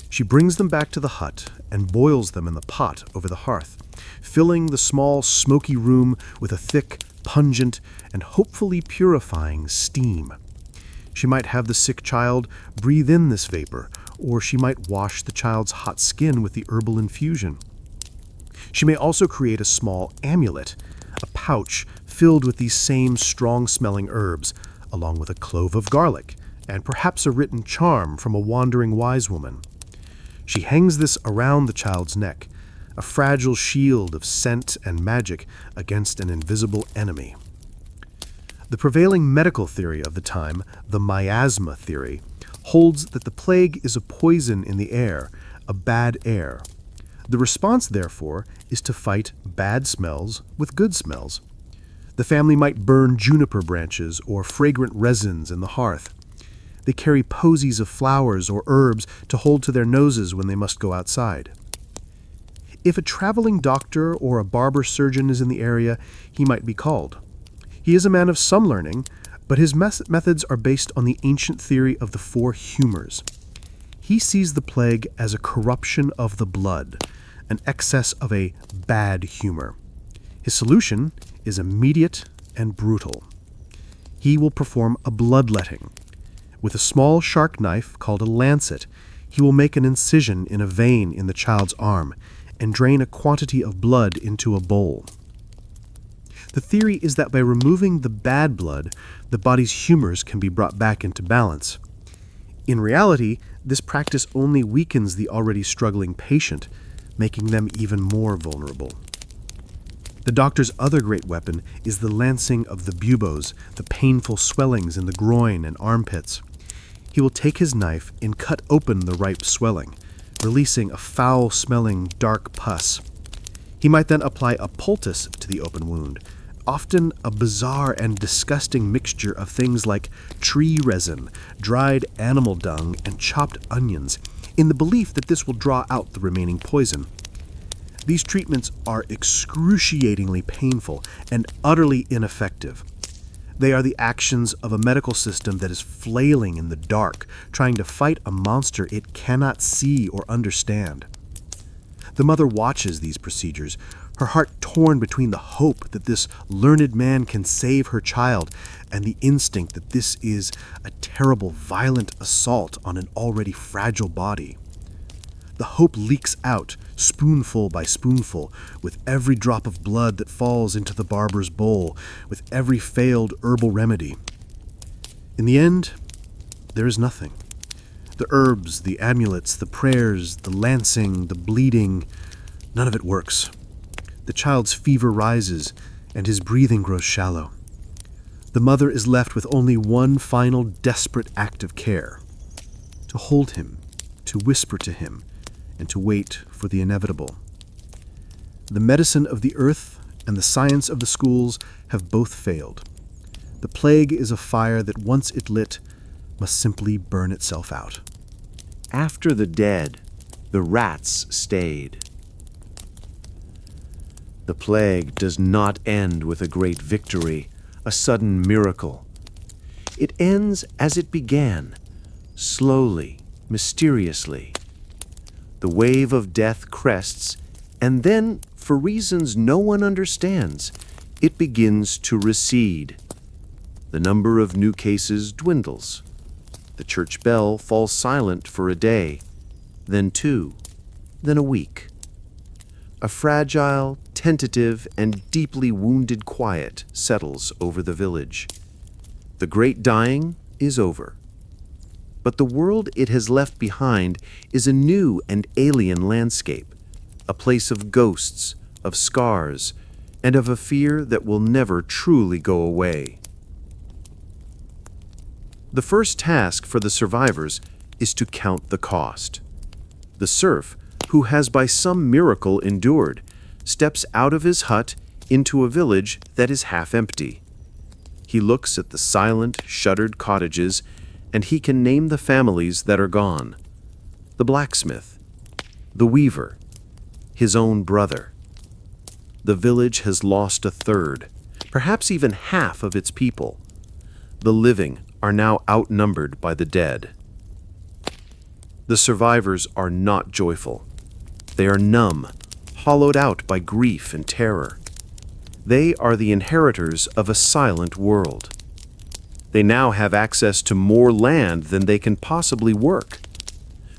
She brings them back to the hut and boils them in the pot over the hearth, filling the small, smoky room with a thick, pungent, and hopefully purifying steam. She might have the sick child breathe in this vapor, or she might wash the child's hot skin with the herbal infusion. She may also create a small amulet, a pouch filled with these same strong-smelling herbs, along with a clove of garlic, and perhaps a written charm from a wandering wise woman. She hangs this around the child's neck, a fragile shield of scent and magic against an invisible enemy. The prevailing medical theory of the time, the miasma theory, holds that the plague is a poison in the air, a bad air. The response, therefore, is to fight bad smells with good smells. The family might burn juniper branches or fragrant resins in the hearth. They carry posies of flowers or herbs to hold to their noses when they must go outside. If a traveling doctor or a barber surgeon is in the area, he might be called. He is a man of some learning, but his methods are based on the ancient theory of the four humors. He sees the plague as a corruption of the blood, an excess of a bad humor. His solution is immediate and brutal. He will perform a bloodletting. With a small sharp knife called a lancet, he will make an incision in a vein in the child's arm and drain a quantity of blood into a bowl. The theory is that by removing the bad blood, the body's humors can be brought back into balance. In reality, this practice only weakens the already struggling patient, making them even more vulnerable. The doctor's other great weapon is the lancing of the buboes, the painful swellings in the groin and armpits. He will take his knife and cut open the ripe swelling, releasing a foul-smelling dark pus. He might then apply a poultice to the open wound, often a bizarre and disgusting mixture of things like tree resin, dried animal dung, and chopped onions, in the belief that this will draw out the remaining poison. These treatments are excruciatingly painful and utterly ineffective. They are the actions of a medical system that is flailing in the dark, trying to fight a monster it cannot see or understand. The mother watches these procedures, her heart torn between the hope that this learned man can save her child and the instinct that this is a terrible, violent assault on an already fragile body. The hope leaks out, spoonful by spoonful, with every drop of blood that falls into the barber's bowl, with every failed herbal remedy. In the end, there is nothing. The herbs, the amulets, the prayers, the lancing, the bleeding, none of it works. The child's fever rises, and his breathing grows shallow. The mother is left with only one final desperate act of care: to hold him, to whisper to him, and to wait for the inevitable. The medicine of the earth and the science of the schools have both failed. The plague is a fire that, once it lit, must simply burn itself out. After the dead, the rats stayed. The plague does not end with a great victory, a sudden miracle. It ends as it began, slowly, mysteriously. The wave of death crests, and then, for reasons no one understands, it begins to recede. The number of new cases dwindles. The church bell falls silent for a day, then 2, then a week. A fragile, tentative, and deeply wounded quiet settles over the village. The great dying is over. But the world it has left behind is a new and alien landscape, a place of ghosts, of scars, and of a fear that will never truly go away. The first task for the survivors is to count the cost. The serf, who has by some miracle endured, steps out of his hut into a village that is half empty. He looks at the silent, shuttered cottages, and he can name the families that are gone: the blacksmith, the weaver, his own brother. The village has lost a third, perhaps even half of its people. The living are now outnumbered by the dead. The survivors are not joyful. They are numb, hollowed out by grief and terror. They are the inheritors of a silent world. They now have access to more land than they can possibly work.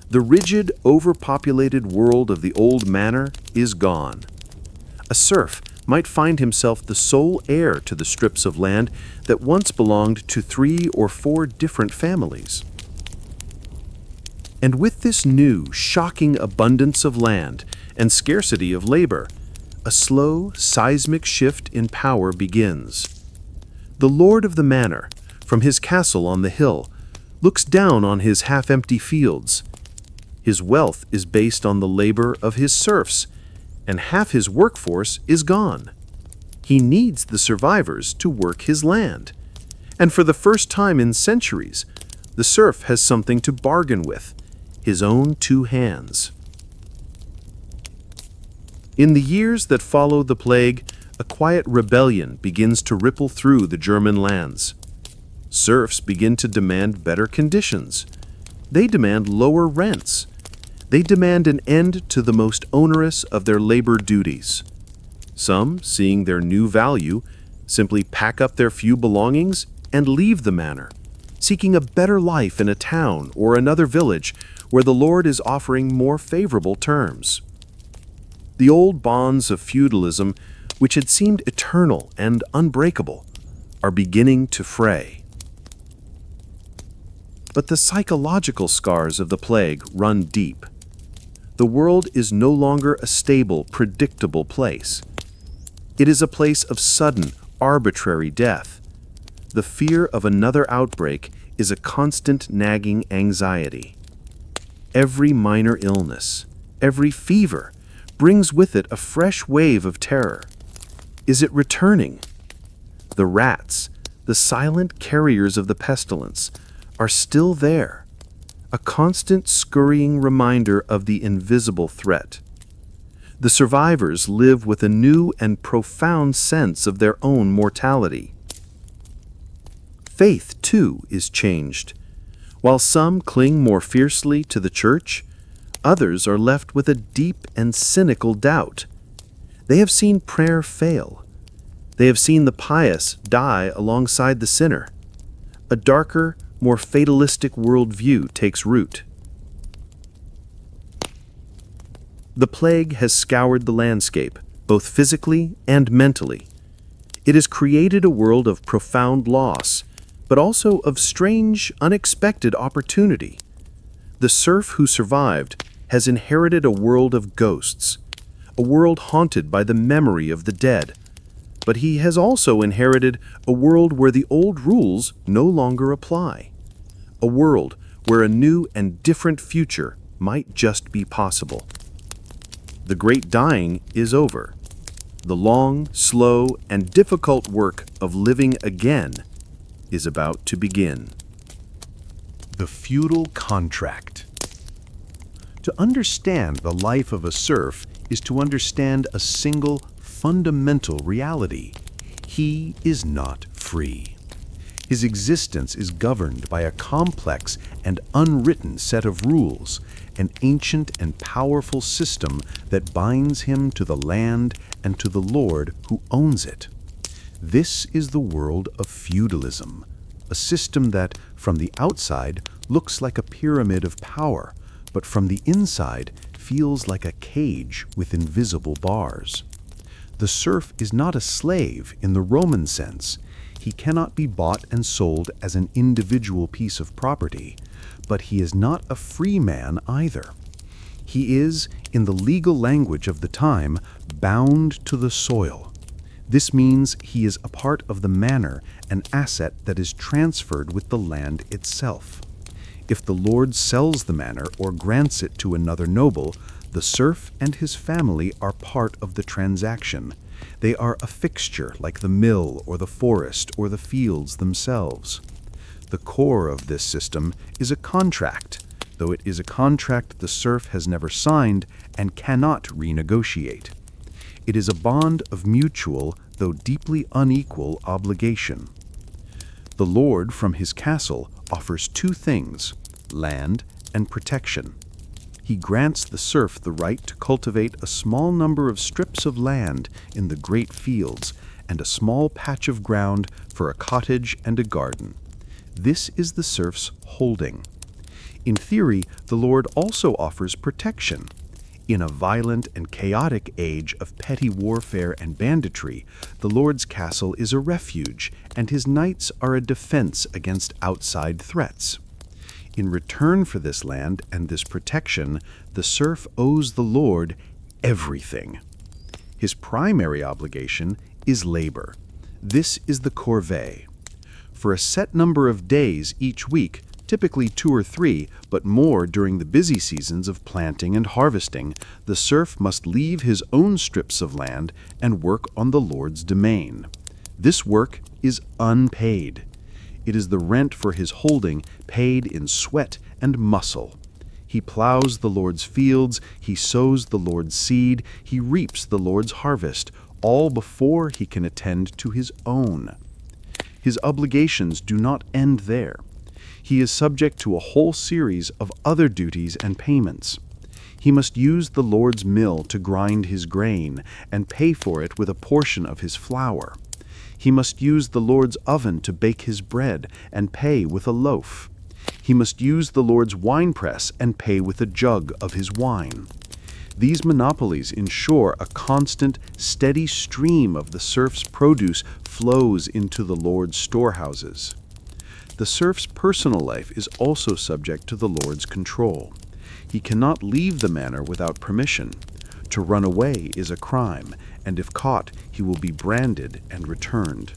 The rigid, overpopulated world of the old manor is gone. A serf might find himself the sole heir to the strips of land that once belonged to 3 or 4 different families. And with this new, shocking abundance of land and scarcity of labor, a slow, seismic shift in power begins. The lord of the manor, from his castle on the hill, looks down on his half-empty fields. His wealth is based on the labor of his serfs, and half his workforce is gone. He needs the survivors to work his land. And for the first time in centuries, the serf has something to bargain with: his own 2 hands. In the years that follow the plague, a quiet rebellion begins to ripple through the German lands. Serfs begin to demand better conditions. They demand lower rents. They demand an end to the most onerous of their labor duties. Some, seeing their new value, simply pack up their few belongings and leave the manor, seeking a better life in a town or another village where the Lord is offering more favorable terms. The old bonds of feudalism, which had seemed eternal and unbreakable, are beginning to fray. But the psychological scars of the plague run deep. The world is no longer a stable, predictable place. It is a place of sudden, arbitrary death. The fear of another outbreak is a constant nagging anxiety. Every minor illness, every fever, brings with it a fresh wave of terror. Is it returning? The rats, the silent carriers of the pestilence, are still there, a constant scurrying reminder of the invisible threat. The survivors live with a new and profound sense of their own mortality. Faith, too, is changed. While some cling more fiercely to the church, others are left with a deep and cynical doubt. They have seen prayer fail. They have seen the pious die alongside the sinner. A darker, more fatalistic worldview takes root. The plague has scoured the landscape, both physically and mentally. It has created a world of profound loss, but also of strange, unexpected opportunity. The serf who survived has inherited a world of ghosts, a world haunted by the memory of the dead. But he has also inherited a world where the old rules no longer apply, a world where a new and different future might just be possible. The great dying is over. The long, slow, and difficult work of living again is about to begin. The feudal contract. To understand the life of a serf is to understand a single fundamental reality. He is not free. His existence is governed by a complex and unwritten set of rules, an ancient and powerful system that binds him to the land and to the lord who owns it. This is the world of feudalism, a system that, from the outside, looks like a pyramid of power, but from the inside feels like a cage with invisible bars. The serf is not a slave in the Roman sense. He cannot be bought and sold as an individual piece of property, but he is not a free man either. He is, in the legal language of the time, bound to the soil. This means he is a part of the manor, an asset that is transferred with the land itself. If the lord sells the manor or grants it to another noble, the serf and his family are part of the transaction. They are a fixture like the mill or the forest or the fields themselves. The core of this system is a contract, though it is a contract the serf has never signed and cannot renegotiate. It is a bond of mutual, though deeply unequal, obligation. The lord from his castle offers two things: land and protection. He grants the serf the right to cultivate a small number of strips of land in the great fields and a small patch of ground for a cottage and a garden. This is the serf's holding. In theory, the lord also offers protection. In a violent and chaotic age of petty warfare and banditry, the lord's castle is a refuge, and his knights are a defense against outside threats. In return for this land and this protection, the serf owes the lord everything. His primary obligation is labor. This is the corvée. For a set number of days each week, typically 2 or 3, but more during the busy seasons of planting and harvesting, the serf must leave his own strips of land and work on the lord's domain. This work is unpaid. It is the rent for his holding paid in sweat and muscle. He plows the Lord's fields, he sows the Lord's seed, he reaps the Lord's harvest, all before he can attend to his own. His obligations do not end there. He is subject to a whole series of other duties and payments. He must use the Lord's mill to grind his grain and pay for it with a portion of his flour. He must use the Lord's oven to bake his bread and pay with a loaf. He must use the Lord's winepress and pay with a jug of his wine. These monopolies ensure a constant, steady stream of the serf's produce flows into the Lord's storehouses. The serf's personal life is also subject to the Lord's control. He cannot leave the manor without permission. To run away is a crime, and if caught, he will be branded and returned.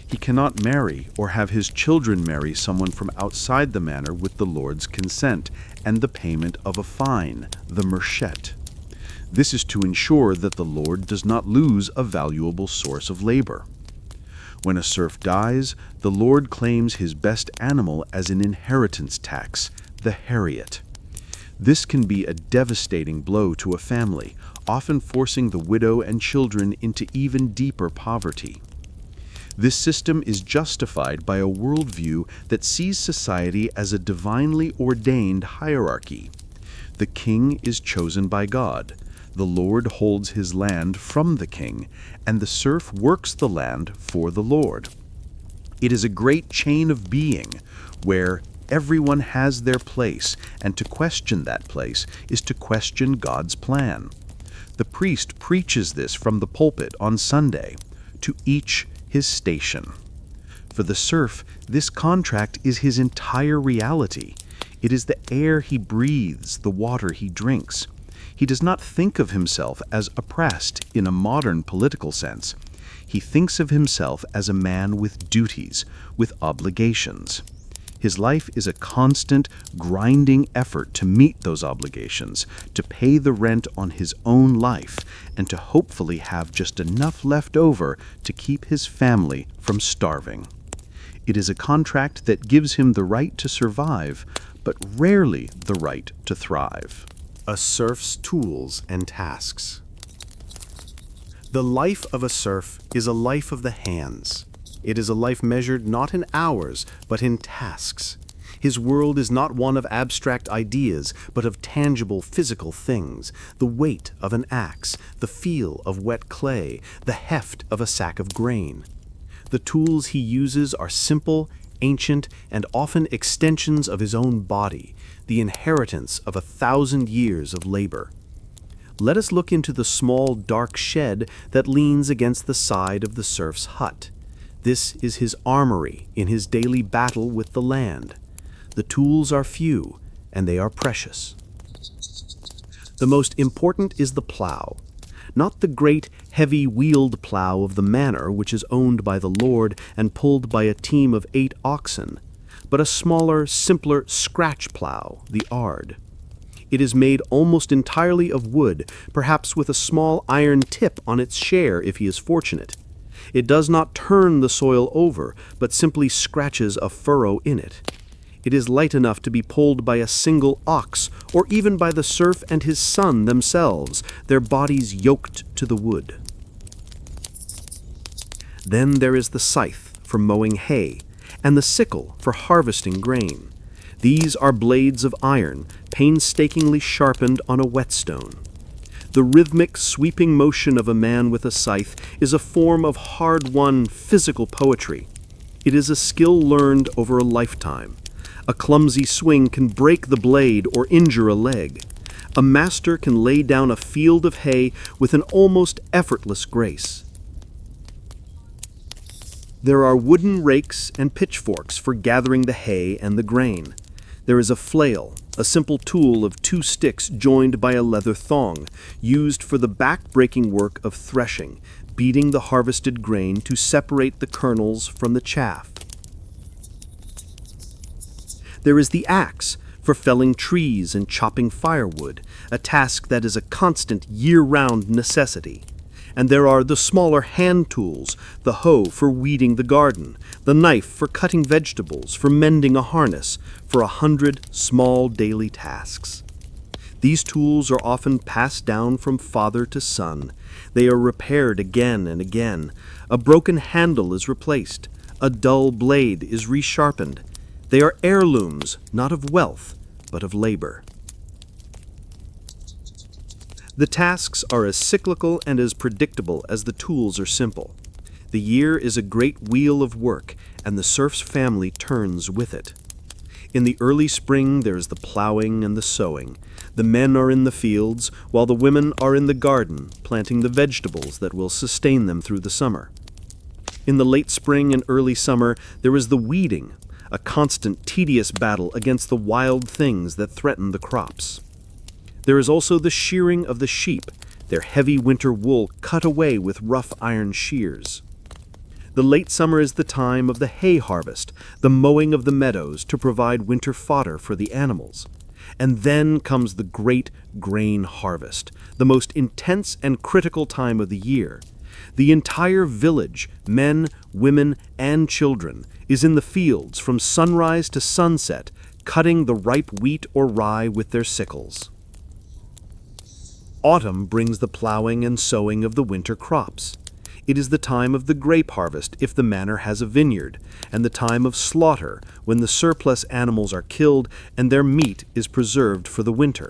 He cannot marry or have his children marry someone from outside the manor with the Lord's consent and the payment of a fine, the merchet. This is to ensure that the Lord does not lose a valuable source of labor. When a serf dies, the Lord claims his best animal as an inheritance tax, the heriot. This can be a devastating blow to a family, often forcing the widow and children into even deeper poverty. This system is justified by a worldview that sees society as a divinely ordained hierarchy. The king is chosen by God. The Lord holds his land from the king, and the serf works the land for the Lord. It is a great chain of being where everyone has their place, and to question that place is to question God's plan. The priest preaches this from the pulpit on Sunday, to each his station. For the serf, this contract is his entire reality. It is the air he breathes, the water he drinks. He does not think of himself as oppressed in a modern political sense. He thinks of himself as a man with duties, with obligations. His life is a constant, grinding effort to meet those obligations, to pay the rent on his own life, and to hopefully have just enough left over to keep his family from starving. It is a contract that gives him the right to survive, but rarely the right to thrive. A serf's tools and tasks. The life of a serf is a life of the hands. It is a life measured not in hours, but in tasks. His world is not one of abstract ideas, but of tangible physical things, the weight of an axe, the feel of wet clay, the heft of a sack of grain. The tools he uses are simple, ancient, and often extensions of his own body, the inheritance of 1,000 years of labor. Let us look into the small, dark shed that leans against the side of the serf's hut. This is his armory in his daily battle with the land. The tools are few, and they are precious. The most important is the plow. Not the great, heavy-wheeled plow of the manor, which is owned by the Lord and pulled by a team of 8 oxen, but a smaller, simpler scratch plow, the ard. It is made almost entirely of wood, perhaps with a small iron tip on its share if he is fortunate. It does not turn the soil over, but simply scratches a furrow in it. It is light enough to be pulled by a single ox, or even by the serf and his son themselves, their bodies yoked to the wood. Then there is the scythe for mowing hay, and the sickle for harvesting grain. These are blades of iron, painstakingly sharpened on a whetstone. The rhythmic, sweeping motion of a man with a scythe is a form of hard-won physical poetry. It is a skill learned over a lifetime. A clumsy swing can break the blade or injure a leg. A master can lay down a field of hay with an almost effortless grace. There are wooden rakes and pitchforks for gathering the hay and the grain. There is a flail, a simple tool of 2 sticks joined by a leather thong, used for the back-breaking work of threshing, beating the harvested grain to separate the kernels from the chaff. There is the axe for felling trees and chopping firewood, a task that is a constant year-round necessity. And there are the smaller hand tools, the hoe for weeding the garden, the knife for cutting vegetables, for mending a harness, for 100 small daily tasks. These tools are often passed down from father to son. They are repaired again and again. A broken handle is replaced. A dull blade is resharpened. They are heirlooms, not of wealth, but of labor. The tasks are as cyclical and as predictable as the tools are simple. The year is a great wheel of work, and the serf's family turns with it. In the early spring there is the plowing and the sowing. The men are in the fields, while the women are in the garden, planting the vegetables that will sustain them through the summer. In the late spring and early summer there is the weeding, a constant, tedious battle against the wild things that threaten the crops. There is also the shearing of the sheep, their heavy winter wool cut away with rough iron shears. The late summer is the time of the hay harvest, the mowing of the meadows to provide winter fodder for the animals. And then comes the great grain harvest, the most intense and critical time of the year. The entire village, men, women, and children, is in the fields from sunrise to sunset, cutting the ripe wheat or rye with their sickles. Autumn brings the plowing and sowing of the winter crops. It is the time of the grape harvest if the manor has a vineyard, and the time of slaughter when the surplus animals are killed and their meat is preserved for the winter.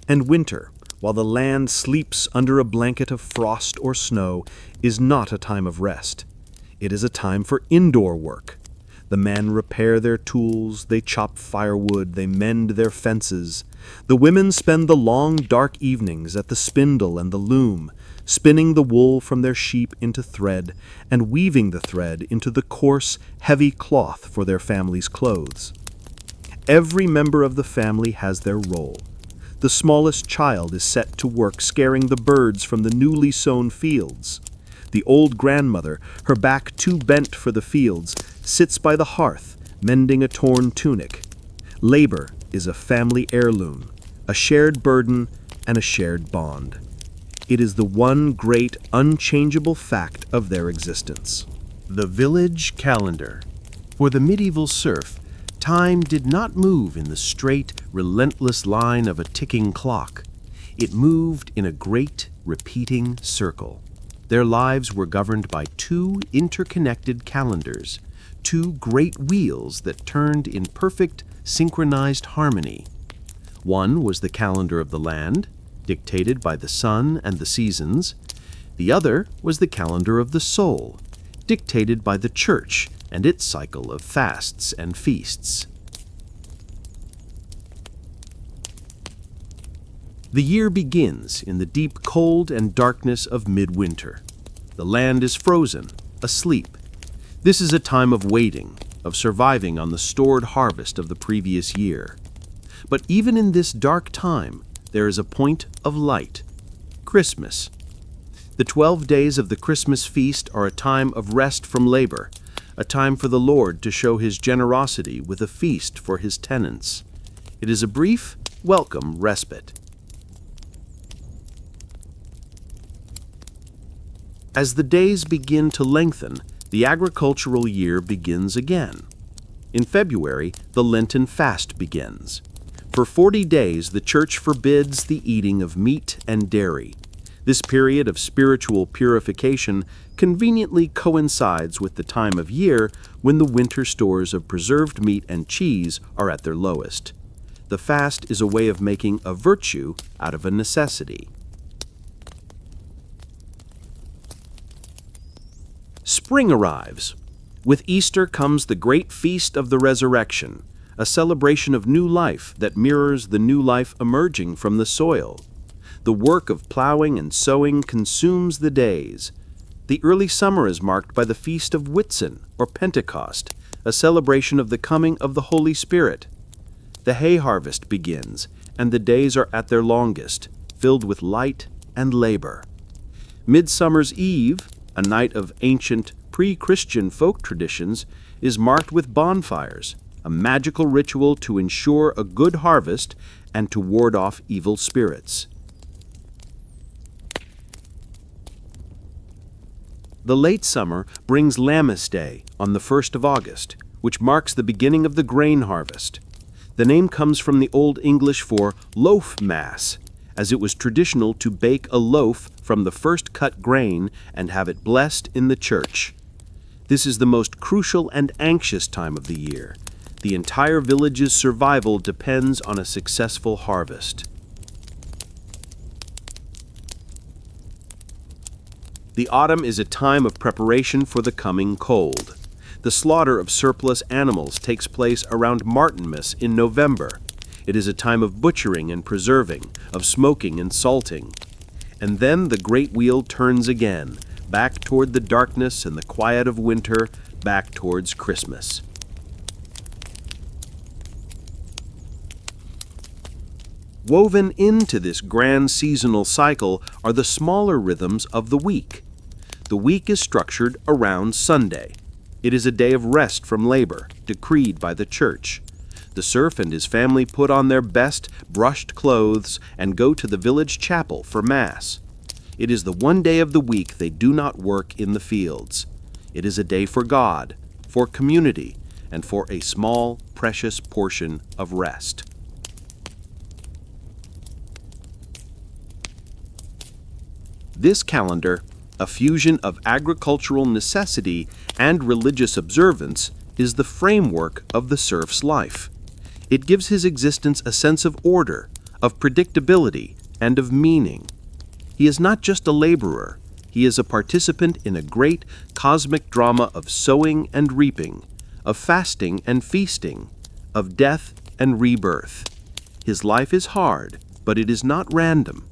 And winter, while the land sleeps under a blanket of frost or snow, is not a time of rest. It is a time for indoor work. The men repair their tools, they chop firewood, they mend their fences. The women spend the long, dark evenings at the spindle and the loom, spinning the wool from their sheep into thread and weaving the thread into the coarse, heavy cloth for their family's clothes. Every member of the family has their role. The smallest child is set to work scaring the birds from the newly sown fields. The old grandmother, her back too bent for the fields, sits by the hearth, mending a torn tunic. Labor is a family heirloom, a shared burden and a shared bond. It is the one great, unchangeable fact of their existence. The village calendar. For the medieval serf, time did not move in the straight, relentless line of a ticking clock. It moved in a great, repeating circle. Their lives were governed by two interconnected calendars, two great wheels that turned in perfect, synchronized harmony. One was the calendar of the land, dictated by the sun and the seasons. The other was the calendar of the soul, dictated by the church and its cycle of fasts and feasts. The year begins in the deep cold and darkness of midwinter. The land is frozen, asleep. This is a time of waiting, of surviving on the stored harvest of the previous year. But even in this dark time, there is a point of light: Christmas. The 12 days of the Christmas feast are a time of rest from labor, a time for the Lord to show his generosity with a feast for his tenants. It is a brief, welcome respite. As the days begin to lengthen, the agricultural year begins again. In February, the Lenten fast begins. For 40 days, the Church forbids the eating of meat and dairy. This period of spiritual purification conveniently coincides with the time of year when the winter stores of preserved meat and cheese are at their lowest. The fast is a way of making a virtue out of a necessity. Spring arrives. With Easter comes the great feast of the resurrection, a celebration of new life that mirrors the new life emerging from the soil. The work of plowing and sowing consumes the days. The early summer is marked by the feast of Whitsun, or Pentecost, a celebration of the coming of the Holy Spirit. The hay harvest begins, and the days are at their longest, filled with light and labor. Midsummer's Eve, a night of ancient, pre-Christian folk traditions, is marked with bonfires, a magical ritual to ensure a good harvest and to ward off evil spirits. The late summer brings Lammas Day on the 1st of August, which marks the beginning of the grain harvest. The name comes from the Old English for loaf mass, as it was traditional to bake a loaf from the first cut grain and have it blessed in the church. This is the most crucial and anxious time of the year. The entire village's survival depends on a successful harvest. The autumn is a time of preparation for the coming cold. The slaughter of surplus animals takes place around Martinmas in November. It is a time of butchering and preserving, of smoking and salting. And then the great wheel turns again, back toward the darkness and the quiet of winter, back towards Christmas. Woven into this grand seasonal cycle are the smaller rhythms of the week. The week is structured around Sunday. It is a day of rest from labor, decreed by the church. The serf and his family put on their best brushed clothes and go to the village chapel for Mass. It is the one day of the week they do not work in the fields. It is a day for God, for community, and for a small, precious portion of rest. This calendar, a fusion of agricultural necessity and religious observance, is the framework of the serf's life. It gives his existence a sense of order, of predictability, and of meaning. He is not just a laborer, he is a participant in a great cosmic drama of sowing and reaping, of fasting and feasting, of death and rebirth. His life is hard, but it is not random.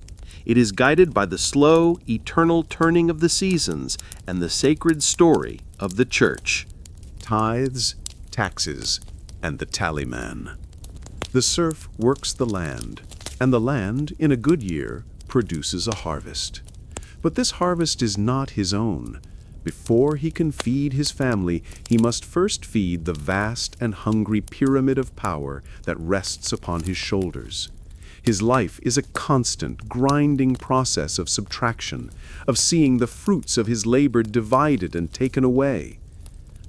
It is guided by the slow, eternal turning of the seasons and the sacred story of the church. Tithes, taxes, and the tallyman. The serf works the land, and the land, in a good year, produces a harvest. But this harvest is not his own. Before he can feed his family, he must first feed the vast and hungry pyramid of power that rests upon his shoulders. His life is a constant, grinding process of subtraction, of seeing the fruits of his labor divided and taken away.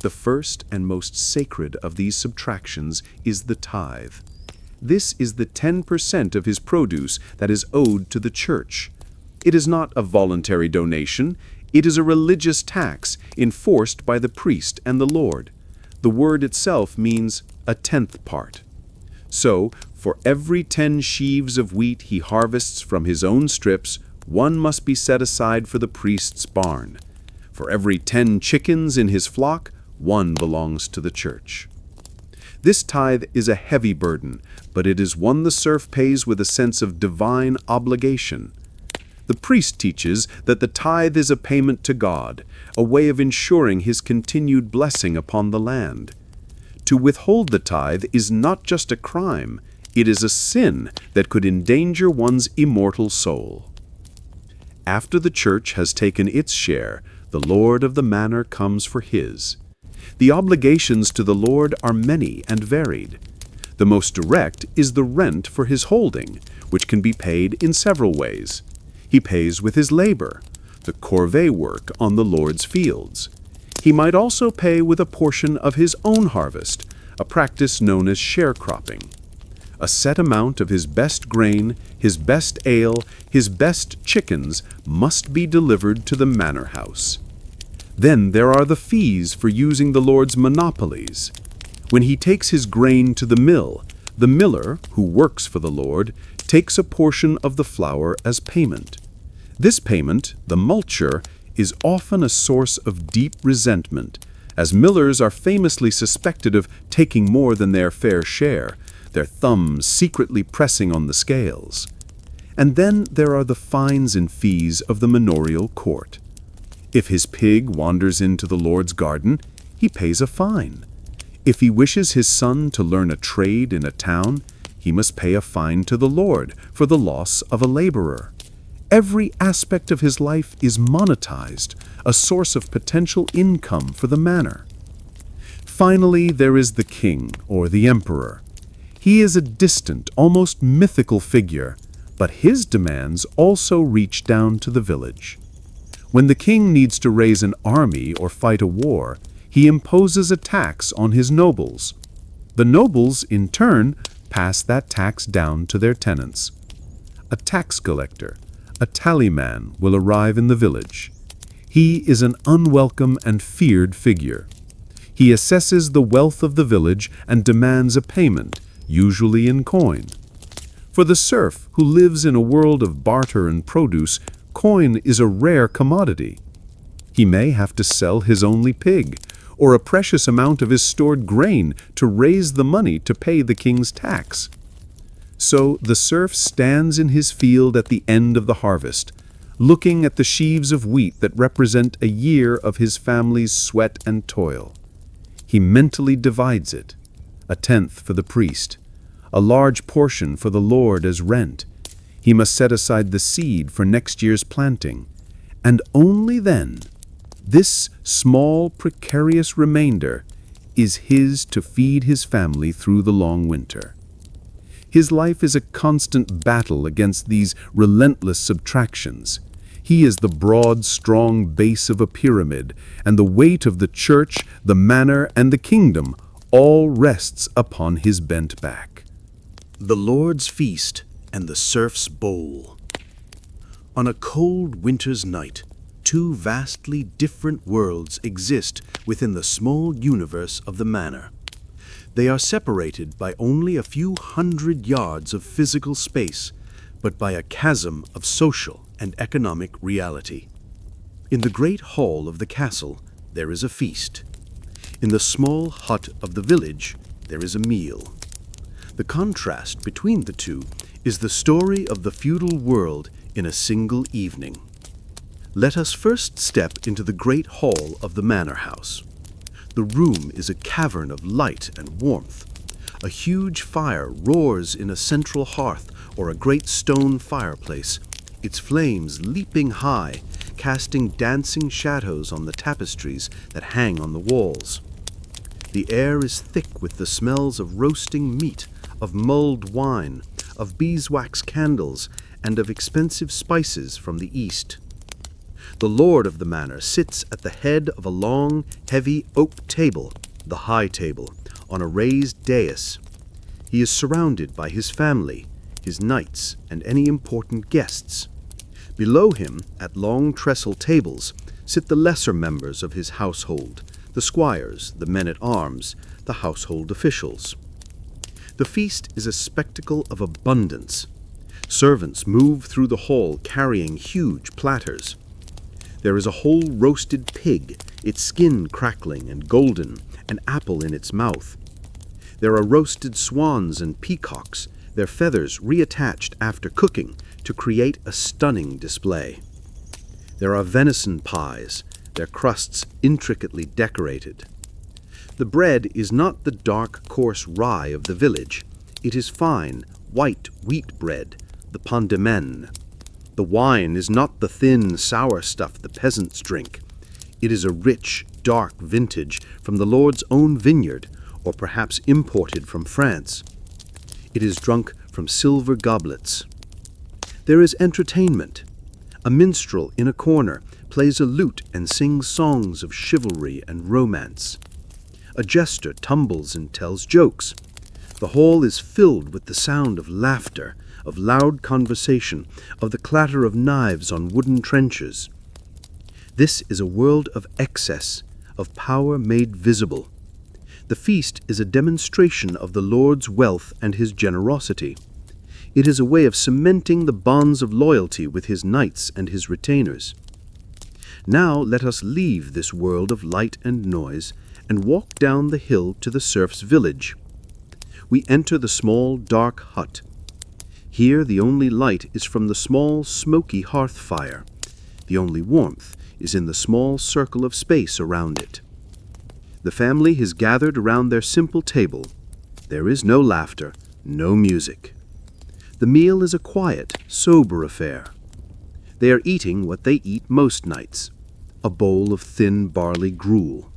The first and most sacred of these subtractions is the tithe. This is the 10% of his produce that is owed to the church. It is not a voluntary donation. It is a religious tax enforced by the priest and the Lord. The word itself means a 10th part. So, for every 10 sheaves of wheat he harvests from his own strips, 1 must be set aside for the priest's barn. For every 10 chickens in his flock, 1 belongs to the church. This tithe is a heavy burden, but it is one the serf pays with a sense of divine obligation. The priest teaches that the tithe is a payment to God, a way of ensuring his continued blessing upon the land. To withhold the tithe is not just a crime, it is a sin that could endanger one's immortal soul. After the church has taken its share, the Lord of the manor comes for his. The obligations to the Lord are many and varied. The most direct is the rent for his holding, which can be paid in several ways. He pays with his labor, the corvée work on the Lord's fields. He might also pay with a portion of his own harvest, a practice known as sharecropping. A set amount of his best grain, his best ale, his best chickens must be delivered to the manor house. Then there are the fees for using the Lord's monopolies. When he takes his grain to the mill, the miller, who works for the Lord, takes a portion of the flour as payment. This payment, the multure, is often a source of deep resentment, as millers are famously suspected of taking more than their fair share, their thumbs secretly pressing on the scales. And then there are the fines and fees of the manorial court. If his pig wanders into the Lord's garden, he pays a fine. If he wishes his son to learn a trade in a town, he must pay a fine to the Lord for the loss of a laborer. Every aspect of his life is monetized, a source of potential income for the manor. Finally, there is the king, or the emperor. He is a distant, almost mythical figure, but his demands also reach down to the village. When the king needs to raise an army or fight a war, he imposes a tax on his nobles. The nobles, in turn, pass that tax down to their tenants. A tax collector, a tallyman, will arrive in the village. He is an unwelcome and feared figure. He assesses the wealth of the village and demands a payment, usually in coin. For the serf, who lives in a world of barter and produce, coin is a rare commodity. He may have to sell his only pig, or a precious amount of his stored grain to raise the money to pay the king's tax. So the serf stands in his field at the end of the harvest, looking at the sheaves of wheat that represent a year of his family's sweat and toil. He mentally divides it, a tenth for the priest, a large portion for the Lord as rent. He must set aside the seed for next year's planting, and only then, this small, precarious remainder is his to feed his family through the long winter. His life is a constant battle against these relentless subtractions. He is the broad, strong base of a pyramid, and the weight of the church, the manor, and the kingdom all rests upon his bent back. The Lord's Feast and the Serf's Bowl. On a cold winter's night, two vastly different worlds exist within the small universe of the manor. They are separated by only a few hundred yards of physical space, but by a chasm of social and economic reality. In the great hall of the castle, there is a feast. In the small hut of the village, there is a meal. The contrast between the two is the story of the feudal world in a single evening. Let us first step into the great hall of the manor house. The room is a cavern of light and warmth. A huge fire roars in a central hearth or a great stone fireplace, its flames leaping high, casting dancing shadows on the tapestries that hang on the walls. The air is thick with the smells of roasting meat, of mulled wine, of beeswax candles, and of expensive spices from the east. The lord of the manor sits at the head of a long, heavy oak table, the high table, on a raised dais. He is surrounded by his family, his knights, and any important guests. Below him, at long trestle tables, sit the lesser members of his household, the squires, the men-at-arms, the household officials. The feast is a spectacle of abundance. Servants move through the hall carrying huge platters. There is a whole roasted pig, its skin crackling and golden, an apple in its mouth. There are roasted swans and peacocks, their feathers reattached after cooking to create a stunning display. There are venison pies, their crusts intricately decorated. The bread is not the dark, coarse rye of the village. It is fine, white wheat bread, the pain de mien. The wine is not the thin, sour stuff the peasants drink. It is a rich, dark vintage from the Lord's own vineyard, or perhaps imported from France. It is drunk from silver goblets. There is entertainment. A minstrel in a corner plays a lute and sings songs of chivalry and romance. A jester tumbles and tells jokes. The hall is filled with the sound of laughter, of loud conversation, of the clatter of knives on wooden trenchers. This is a world of excess, of power made visible. The feast is a demonstration of the Lord's wealth and his generosity. It is a way of cementing the bonds of loyalty with his knights and his retainers. Now let us leave this world of light and noise and walk down the hill to the serf's village. We enter the small, dark hut. Here the only light is from the small, smoky hearth fire. The only warmth is in the small circle of space around it. The family has gathered around their simple table. There is no laughter, no music. The meal is a quiet, sober affair. They are eating what they eat most nights, a bowl of thin barley gruel.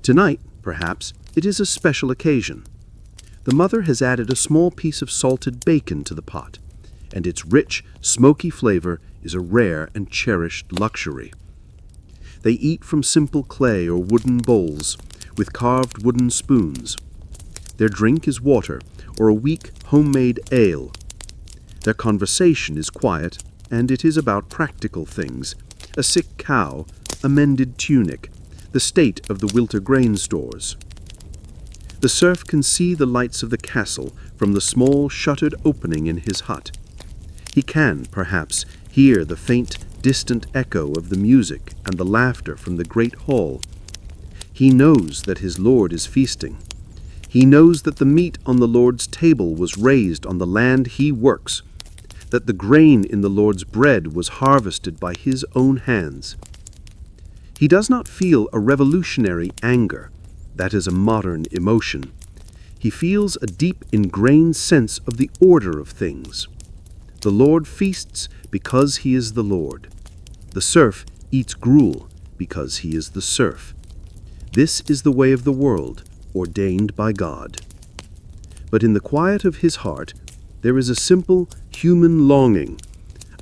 Tonight, perhaps, it is a special occasion. The mother has added a small piece of salted bacon to the pot, and its rich, smoky flavor is a rare and cherished luxury. They eat from simple clay or wooden bowls, with carved wooden spoons. Their drink is water or a weak, homemade ale. Their conversation is quiet, and it is about practical things: a sick cow, a mended tunic, the state of the Wilter grain stores. The serf can see the lights of the castle from the small shuttered opening in his hut. He can, perhaps, hear the faint, distant echo of the music and the laughter from the great hall. He knows that his lord is feasting. He knows that the meat on the Lord's table was raised on the land he works, that the grain in the Lord's bread was harvested by his own hands. He does not feel a revolutionary anger. That is a modern emotion. He feels a deep ingrained sense of the order of things. The Lord feasts because he is the Lord. The serf eats gruel because he is the serf. This is the way of the world, ordained by God. But in the quiet of his heart, there is a simple human longing,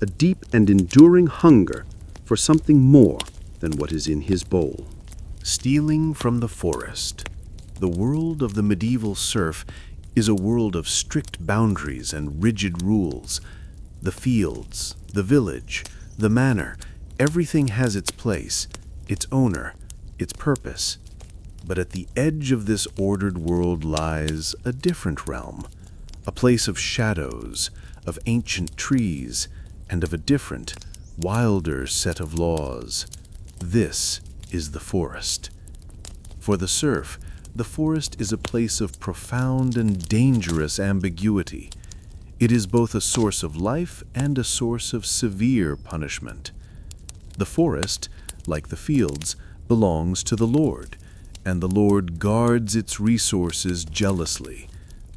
a deep and enduring hunger for something more than what is in his bowl. Stealing from the forest. The world of the medieval serf is a world of strict boundaries and rigid rules. The fields, the village, the manor, everything has its place, its owner, its purpose. But at the edge of this ordered world lies a different realm, a place of shadows, of ancient trees, and of a different, wilder set of laws. This is the forest. For the serf, the forest is a place of profound and dangerous ambiguity. It is both a source of life and a source of severe punishment. The forest, like the fields, belongs to the Lord, and the Lord guards its resources jealously.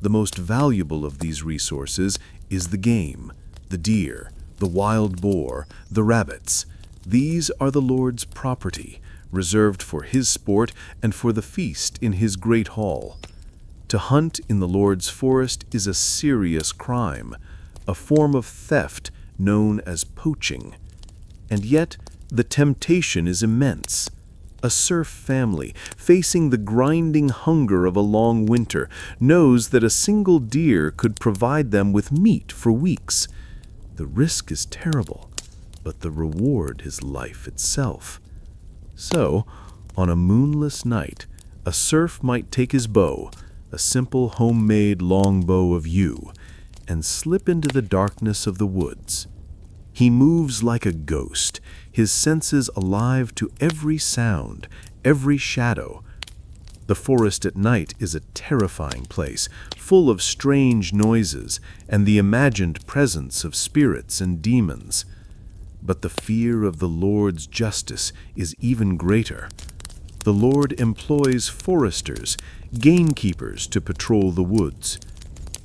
The most valuable of these resources is the game, the deer, the wild boar, the rabbits. These are the Lord's property, reserved for his sport and for the feast in his great hall. To hunt in the Lord's forest is a serious crime, a form of theft known as poaching. And yet, the temptation is immense. A serf family, facing the grinding hunger of a long winter, knows that a single deer could provide them with meat for weeks. The risk is terrible, but the reward is life itself. So, on a moonless night, a serf might take his bow, a simple homemade longbow of yew, and slip into the darkness of the woods. He moves like a ghost, his senses alive to every sound, every shadow. The forest at night is a terrifying place, full of strange noises and the imagined presence of spirits and demons. But the fear of the Lord's justice is even greater. The Lord employs foresters, gamekeepers to patrol the woods.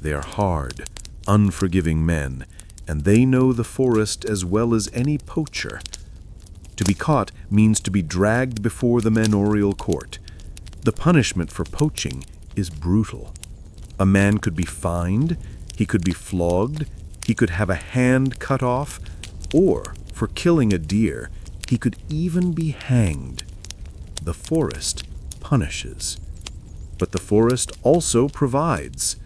They are hard, unforgiving men, and they know the forest as well as any poacher. To be caught means to be dragged before the manorial court. The punishment for poaching is brutal. A man could be fined, he could be flogged, he could have a hand cut off, or, for killing a deer, he could even be hanged. The forest punishes. But the forest also provides.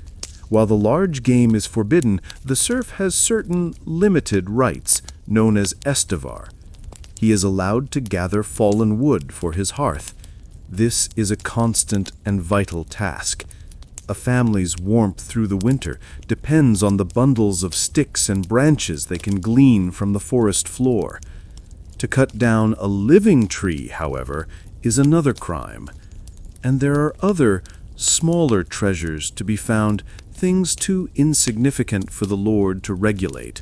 While the large game is forbidden, the serf has certain limited rights, known as estivar. He is allowed to gather fallen wood for his hearth. This is a constant and vital task. A family's warmth through the winter depends on the bundles of sticks and branches they can glean from the forest floor. To cut down a living tree, however, is another crime. And there are other, smaller treasures to be found, things too insignificant for the Lord to regulate.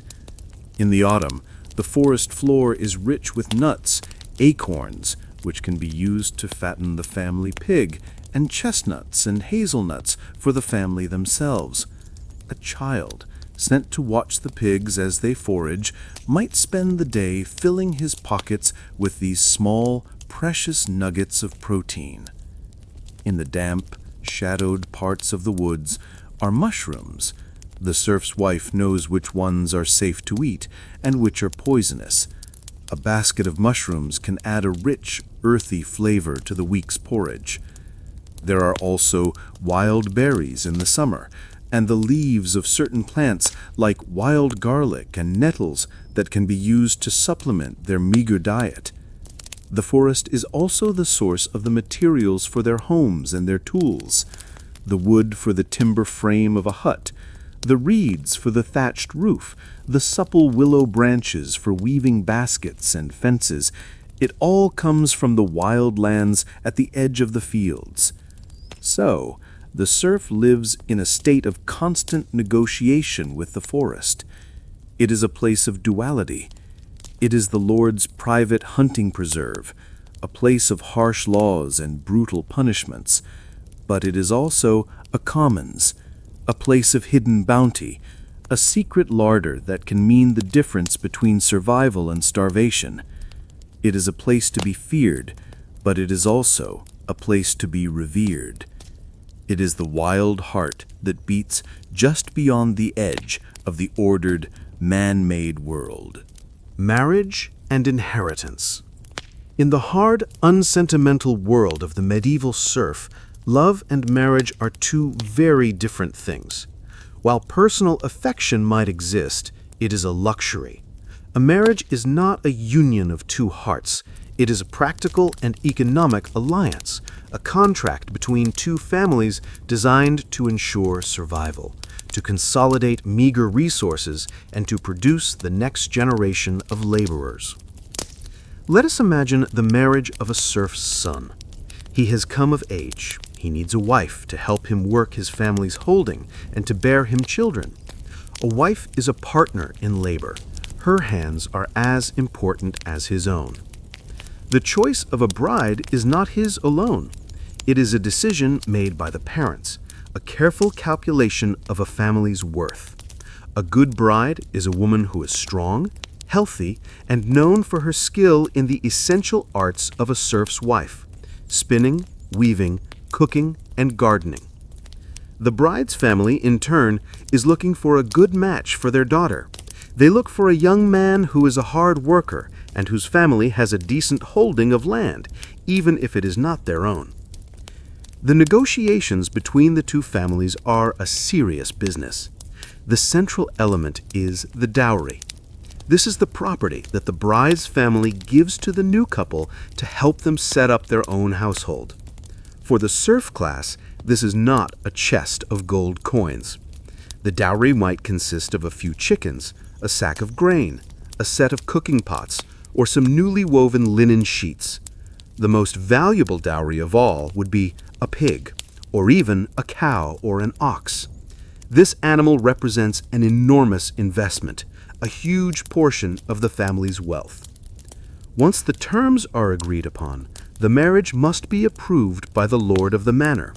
In the autumn, the forest floor is rich with nuts, acorns, which can be used to fatten the family pig, and chestnuts and hazelnuts for the family themselves. A child, sent to watch the pigs as they forage, might spend the day filling his pockets with these small, precious nuggets of protein. In the damp, shadowed parts of the woods are mushrooms. The serf's wife knows which ones are safe to eat and which are poisonous. A basket of mushrooms can add a rich, earthy flavor to the week's porridge. There are also wild berries in the summer, and the leaves of certain plants like wild garlic and nettles that can be used to supplement their meager diet. The forest is also the source of the materials for their homes and their tools. The wood for the timber frame of a hut, the reeds for the thatched roof, the supple willow branches for weaving baskets and fences. It all comes from the wild lands at the edge of the fields. So, the serf lives in a state of constant negotiation with the forest. It is a place of duality. It is the Lord's private hunting preserve, a place of harsh laws and brutal punishments. But it is also a commons, a place of hidden bounty, a secret larder that can mean the difference between survival and starvation. It is a place to be feared, but it is also a place to be revered. It is the wild heart that beats just beyond the edge of the ordered, man-made world. Marriage and inheritance. In the hard, unsentimental world of the medieval serf, love and marriage are two very different things. While personal affection might exist, it is a luxury. A marriage is not a union of two hearts. It is a practical and economic alliance, a contract between two families designed to ensure survival, to consolidate meager resources, and to produce the next generation of laborers. Let us imagine the marriage of a serf's son. He has come of age. He needs a wife to help him work his family's holding and to bear him children. A wife is a partner in labor. Her hands are as important as his own. The choice of a bride is not his alone. It is a decision made by the parents, a careful calculation of a family's worth. A good bride is a woman who is strong, healthy, and known for her skill in the essential arts of a serf's wife: spinning, weaving, cooking, and gardening. The bride's family, in turn, is looking for a good match for their daughter. They look for a young man who is a hard worker and whose family has a decent holding of land, even if it is not their own. The negotiations between the two families are a serious business. The central element is the dowry. This is the property that the bride's family gives to the new couple to help them set up their own household. For the serf class, this is not a chest of gold coins. The dowry might consist of a few chickens, a sack of grain, a set of cooking pots, or some newly woven linen sheets. The most valuable dowry of all would be a pig, or even a cow or an ox. This animal represents an enormous investment, a huge portion of the family's wealth. Once the terms are agreed upon, the marriage must be approved by the lord of the manor.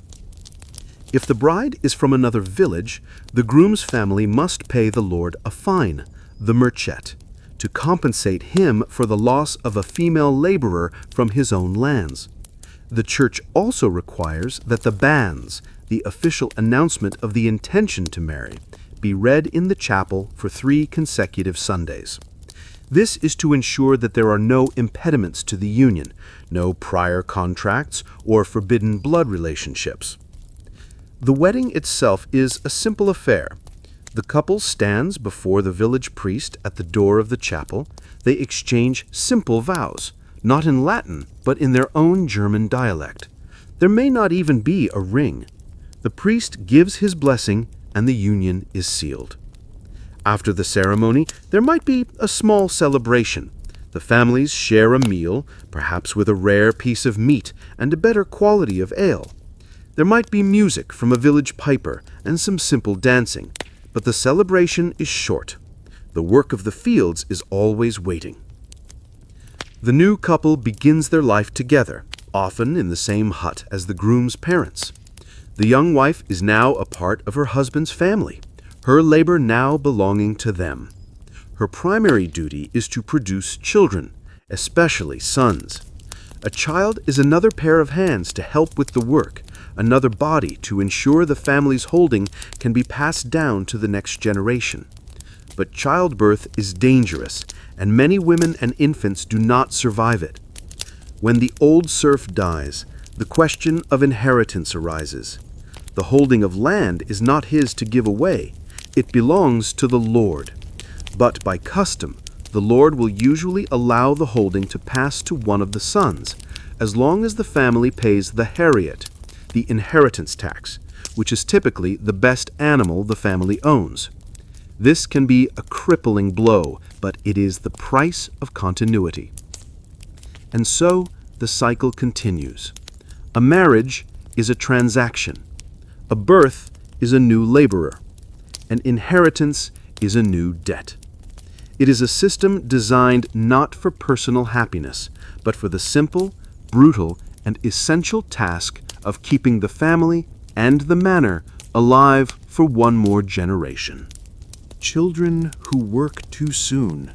If the bride is from another village, the groom's family must pay the lord a fine, the merchet, to compensate him for the loss of a female laborer from his own lands. The church also requires that the banns, the official announcement of the intention to marry, be read in the chapel for 3 consecutive Sundays. This is to ensure that there are no impediments to the union, no prior contracts or forbidden blood relationships. The wedding itself is a simple affair. The couple stands before the village priest at the door of the chapel. They exchange simple vows, not in Latin, but in their own German dialect. There may not even be a ring. The priest gives his blessing, and the union is sealed. After the ceremony, there might be a small celebration. The families share a meal, perhaps with a rare piece of meat and a better quality of ale. There might be music from a village piper and some simple dancing, but the celebration is short. The work of the fields is always waiting. The new couple begins their life together, often in the same hut as the groom's parents. The young wife is now a part of her husband's family, her labor now belonging to them. Her primary duty is to produce children, especially sons. A child is another pair of hands to help with the work, another body to ensure the family's holding can be passed down to the next generation. But childbirth is dangerous, and many women and infants do not survive it. When the old serf dies, the question of inheritance arises. The holding of land is not his to give away. It belongs to the lord. But by custom, The lord will usually allow the holding to pass to one of the sons, as long as the family pays the heriot, the inheritance tax, which is typically the best animal the family owns. This can be a crippling blow, but it is the price of continuity. And so the cycle continues. A marriage is a transaction. A birth is a new laborer. An inheritance is a new debt. It is a system designed not for personal happiness, but for the simple, brutal, and essential task of keeping the family and the manor alive for one more generation. Children who work too soon.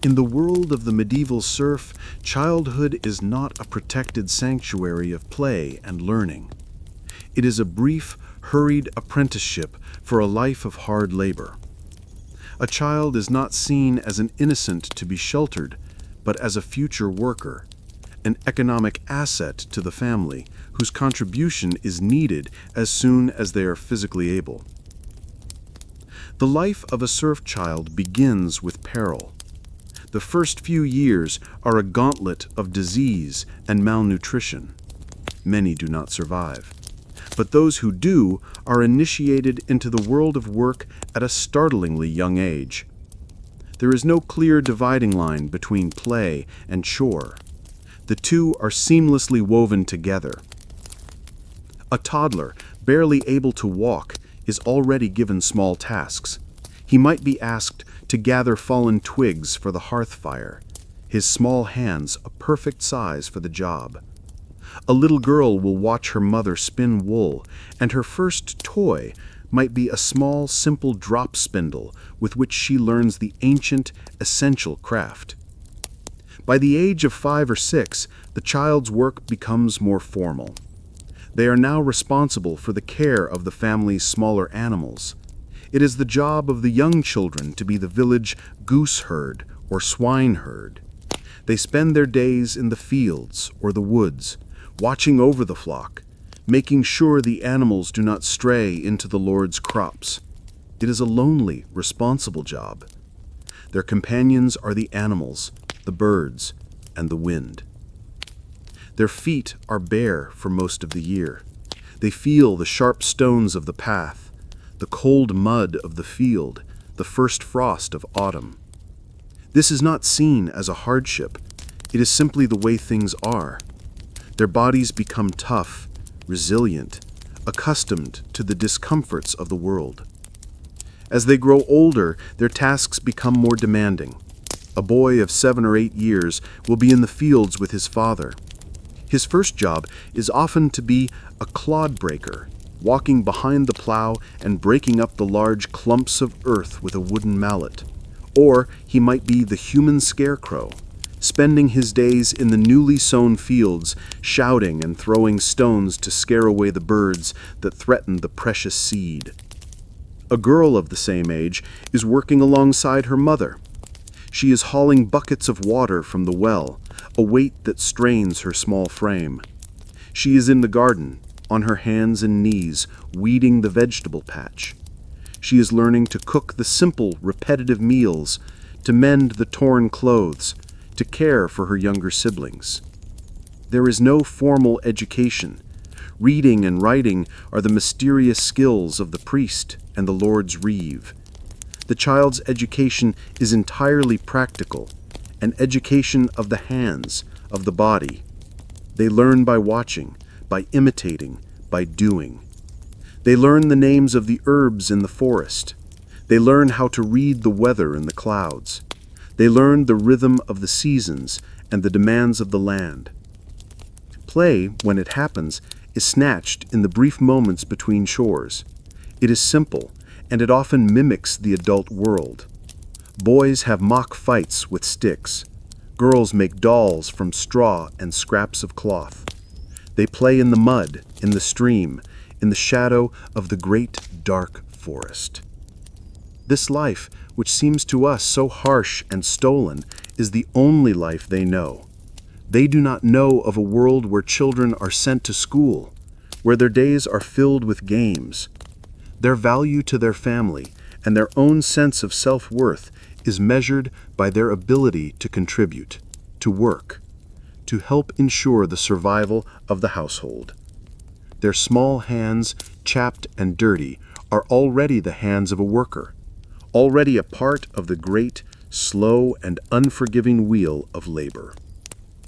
In the world of the medieval serf, childhood is not a protected sanctuary of play and learning. It is a brief, hurried apprenticeship for a life of hard labor. A child is not seen as an innocent to be sheltered, but as a future worker, an economic asset to the family whose contribution is needed as soon as they are physically able. The life of a serf child begins with peril. The first few years are a gauntlet of disease and malnutrition. Many do not survive. But those who do are initiated into the world of work at a startlingly young age. There is no clear dividing line between play and chore. The two are seamlessly woven together. A toddler, barely able to walk, is already given small tasks. He might be asked to gather fallen twigs for the hearth fire, his small hands a perfect size for the job. A little girl will watch her mother spin wool, and her first toy might be a small, simple drop spindle with which she learns the ancient, essential craft. By the age of 5 or 6, the child's work becomes more formal. They are now responsible for the care of the family's smaller animals. It is the job of the young children to be the village goose herd or swine herd. They spend their days in the fields or the woods, watching over the flock, making sure the animals do not stray into the Lord's crops. It is a lonely, responsible job. Their companions are the animals, the birds, and the wind. Their feet are bare for most of the year. They feel the sharp stones of the path, the cold mud of the field, the first frost of autumn. This is not seen as a hardship. It is simply the way things are. Their bodies become tough, resilient, accustomed to the discomforts of the world. As they grow older, their tasks become more demanding. A boy of 7 or 8 years will be in the fields with his father. His first job is often to be a clod breaker, walking behind the plow and breaking up the large clumps of earth with a wooden mallet. Or he might be the human scarecrow, spending his days in the newly sown fields, shouting and throwing stones to scare away the birds that threaten the precious seed. A girl of the same age is working alongside her mother. She is hauling buckets of water from the well, a weight that strains her small frame. She is in the garden, on her hands and knees, weeding the vegetable patch. She is learning to cook the simple, repetitive meals, to mend the torn clothes, to care for her younger siblings. There is no formal education. Reading and writing are the mysterious skills of the priest and the Lord's reeve. The child's education is entirely practical, an education of the hands, of the body. They learn by watching, by imitating, by doing. They learn the names of the herbs in the forest. They learn how to read the weather in the clouds. They learn the rhythm of the seasons and the demands of the land. Play, when it happens, is snatched in the brief moments between chores. It is simple, and it often mimics the adult world. Boys have mock fights with sticks. Girls make dolls from straw and scraps of cloth. They play in the mud, in the stream, in the shadow of the great dark forest. This life, which seems to us so harsh and stolen, is the only life they know. They do not know of a world where children are sent to school, where their days are filled with games. Their value to their family and their own sense of self-worth is measured by their ability to contribute, to work, to help ensure the survival of the household. Their small hands, chapped and dirty, are already the hands of a worker, already a part of the great, slow, and unforgiving wheel of labor.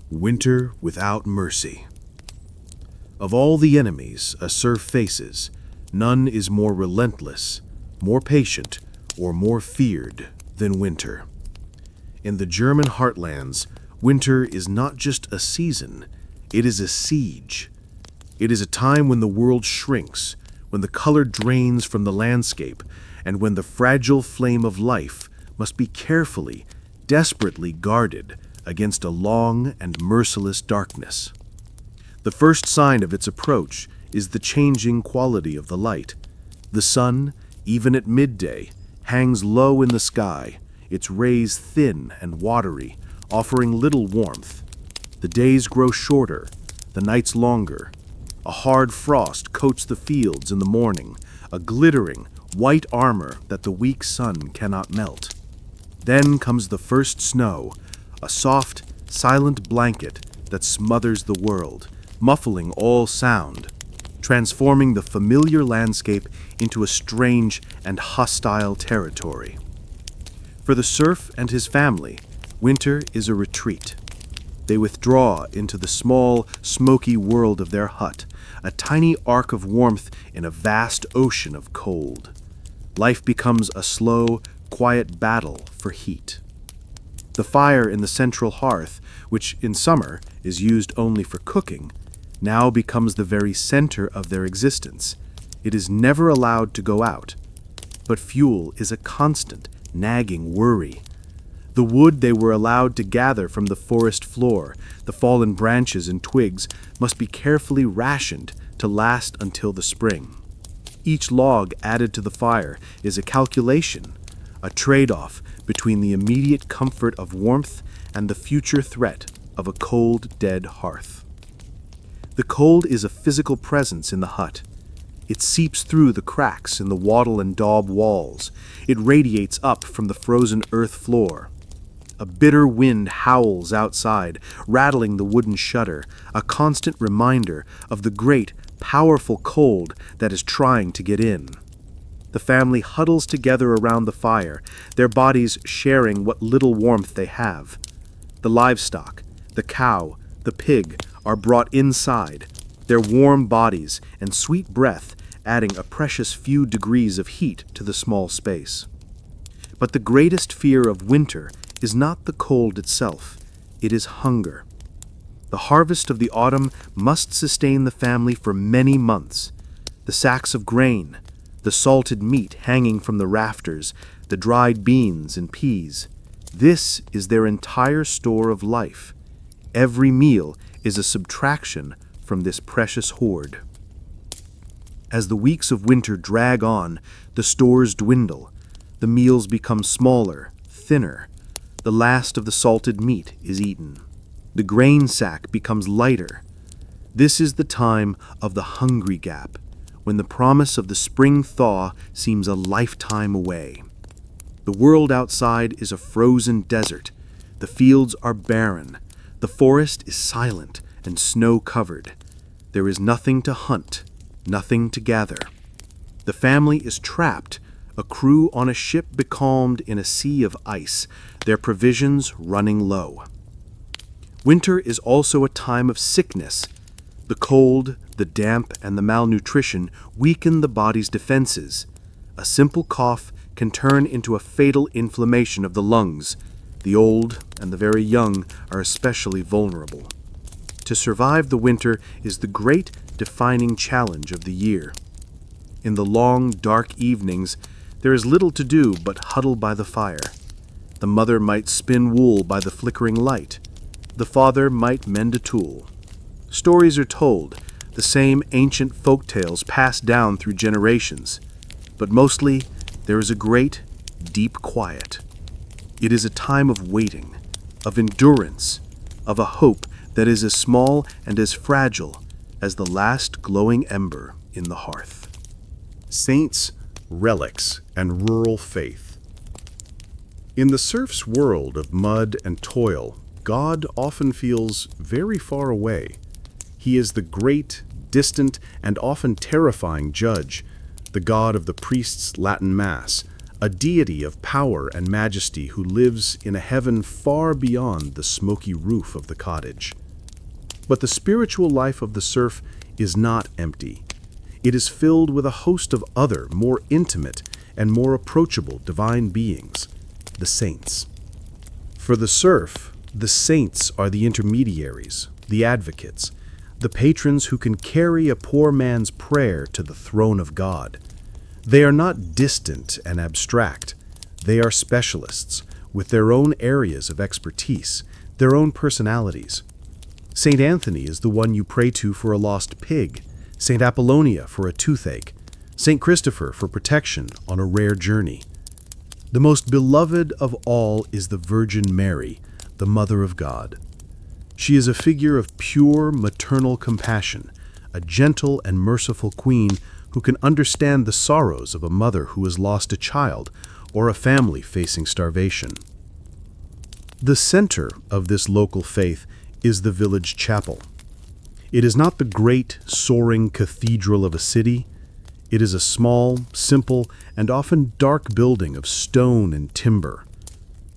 Winter without mercy. Of all the enemies a serf faces, none is more relentless, more patient, or more feared than winter. In the German heartlands, winter is not just a season, it is a siege. It is a time when the world shrinks, when the color drains from the landscape, and when the fragile flame of life must be carefully, desperately guarded against a long and merciless darkness. The first sign of its approach is the changing quality of the light. The sun, even at midday, hangs low in the sky, its rays thin and watery, offering little warmth. The days grow shorter, the nights longer. A hard frost coats the fields in the morning, a glittering, white armor that the weak sun cannot melt. Then comes the first snow, a soft, silent blanket that smothers the world, muffling all sound, transforming the familiar landscape into a strange and hostile territory. For the serf and his family, winter is a retreat. They withdraw into the small, smoky world of their hut, a tiny arc of warmth in a vast ocean of cold. Life becomes a slow, quiet battle for heat. The fire in the central hearth, which in summer is used only for cooking, now becomes the very center of their existence. It is never allowed to go out. But fuel is a constant, nagging worry. The wood they were allowed to gather from the forest floor, the fallen branches and twigs, must be carefully rationed to last until the spring. Each log added to the fire is a calculation, a trade-off between the immediate comfort of warmth and the future threat of a cold, dead hearth. The cold is a physical presence in the hut. It seeps through the cracks in the wattle and daub walls. It radiates up from the frozen earth floor. A bitter wind howls outside, rattling the wooden shutter, a constant reminder of the great, powerful cold that is trying to get in. The family huddles together around the fire, their bodies sharing what little warmth they have. The livestock, the cow, the pig, are brought inside, their warm bodies and sweet breath adding a precious few degrees of heat to the small space. But the greatest fear of winter is not the cold itself, it is hunger. The harvest of the autumn must sustain the family for many months. The sacks of grain, the salted meat hanging from the rafters, the dried beans and peas. This is their entire store of life. Every meal is a subtraction from this precious hoard. As the weeks of winter drag on, the stores dwindle. The meals become smaller, thinner. The last of the salted meat is eaten. The grain sack becomes lighter. This is the time of the hungry gap, when the promise of the spring thaw seems a lifetime away. The world outside is a frozen desert. The fields are barren. The forest is silent and snow-covered. There is nothing to hunt, nothing to gather. The family is trapped, a crew on a ship becalmed in a sea of ice, their provisions running low. Winter is also a time of sickness. The cold, the damp, and the malnutrition weaken the body's defenses. A simple cough can turn into a fatal inflammation of the lungs. The old and the very young are especially vulnerable. To survive the winter is the great defining challenge of the year. In the long, dark evenings, there is little to do but huddle by the fire. The mother might spin wool by the flickering light. The father might mend a tool. Stories are told, the same ancient folk tales passed down through generations. But mostly, there is a great, deep quiet. It is a time of waiting, of endurance, of a hope that is as small and as fragile as the last glowing ember in the hearth. Saints, relics, and rural faith. In the serf's world of mud and toil, God often feels very far away. He is the great, distant, and often terrifying judge, the god of the priest's Latin Mass, a deity of power and majesty who lives in a heaven far beyond the smoky roof of the cottage. But the spiritual life of the serf is not empty. It is filled with a host of other, more intimate and more approachable divine beings, the saints. For the serf, the saints are the intermediaries, the advocates, the patrons who can carry a poor man's prayer to the throne of God. They are not distant and abstract. They are specialists with their own areas of expertise, their own personalities. Saint Anthony is the one you pray to for a lost pig, Saint Apollonia for a toothache, Saint Christopher for protection on a rare journey. The most beloved of all is the Virgin Mary, the Mother of God. She is a figure of pure maternal compassion, a gentle and merciful queen who can understand the sorrows of a mother who has lost a child or a family facing starvation. The center of this local faith is the village chapel. It is not the great, soaring cathedral of a city. It is a small, simple, and often dark building of stone and timber.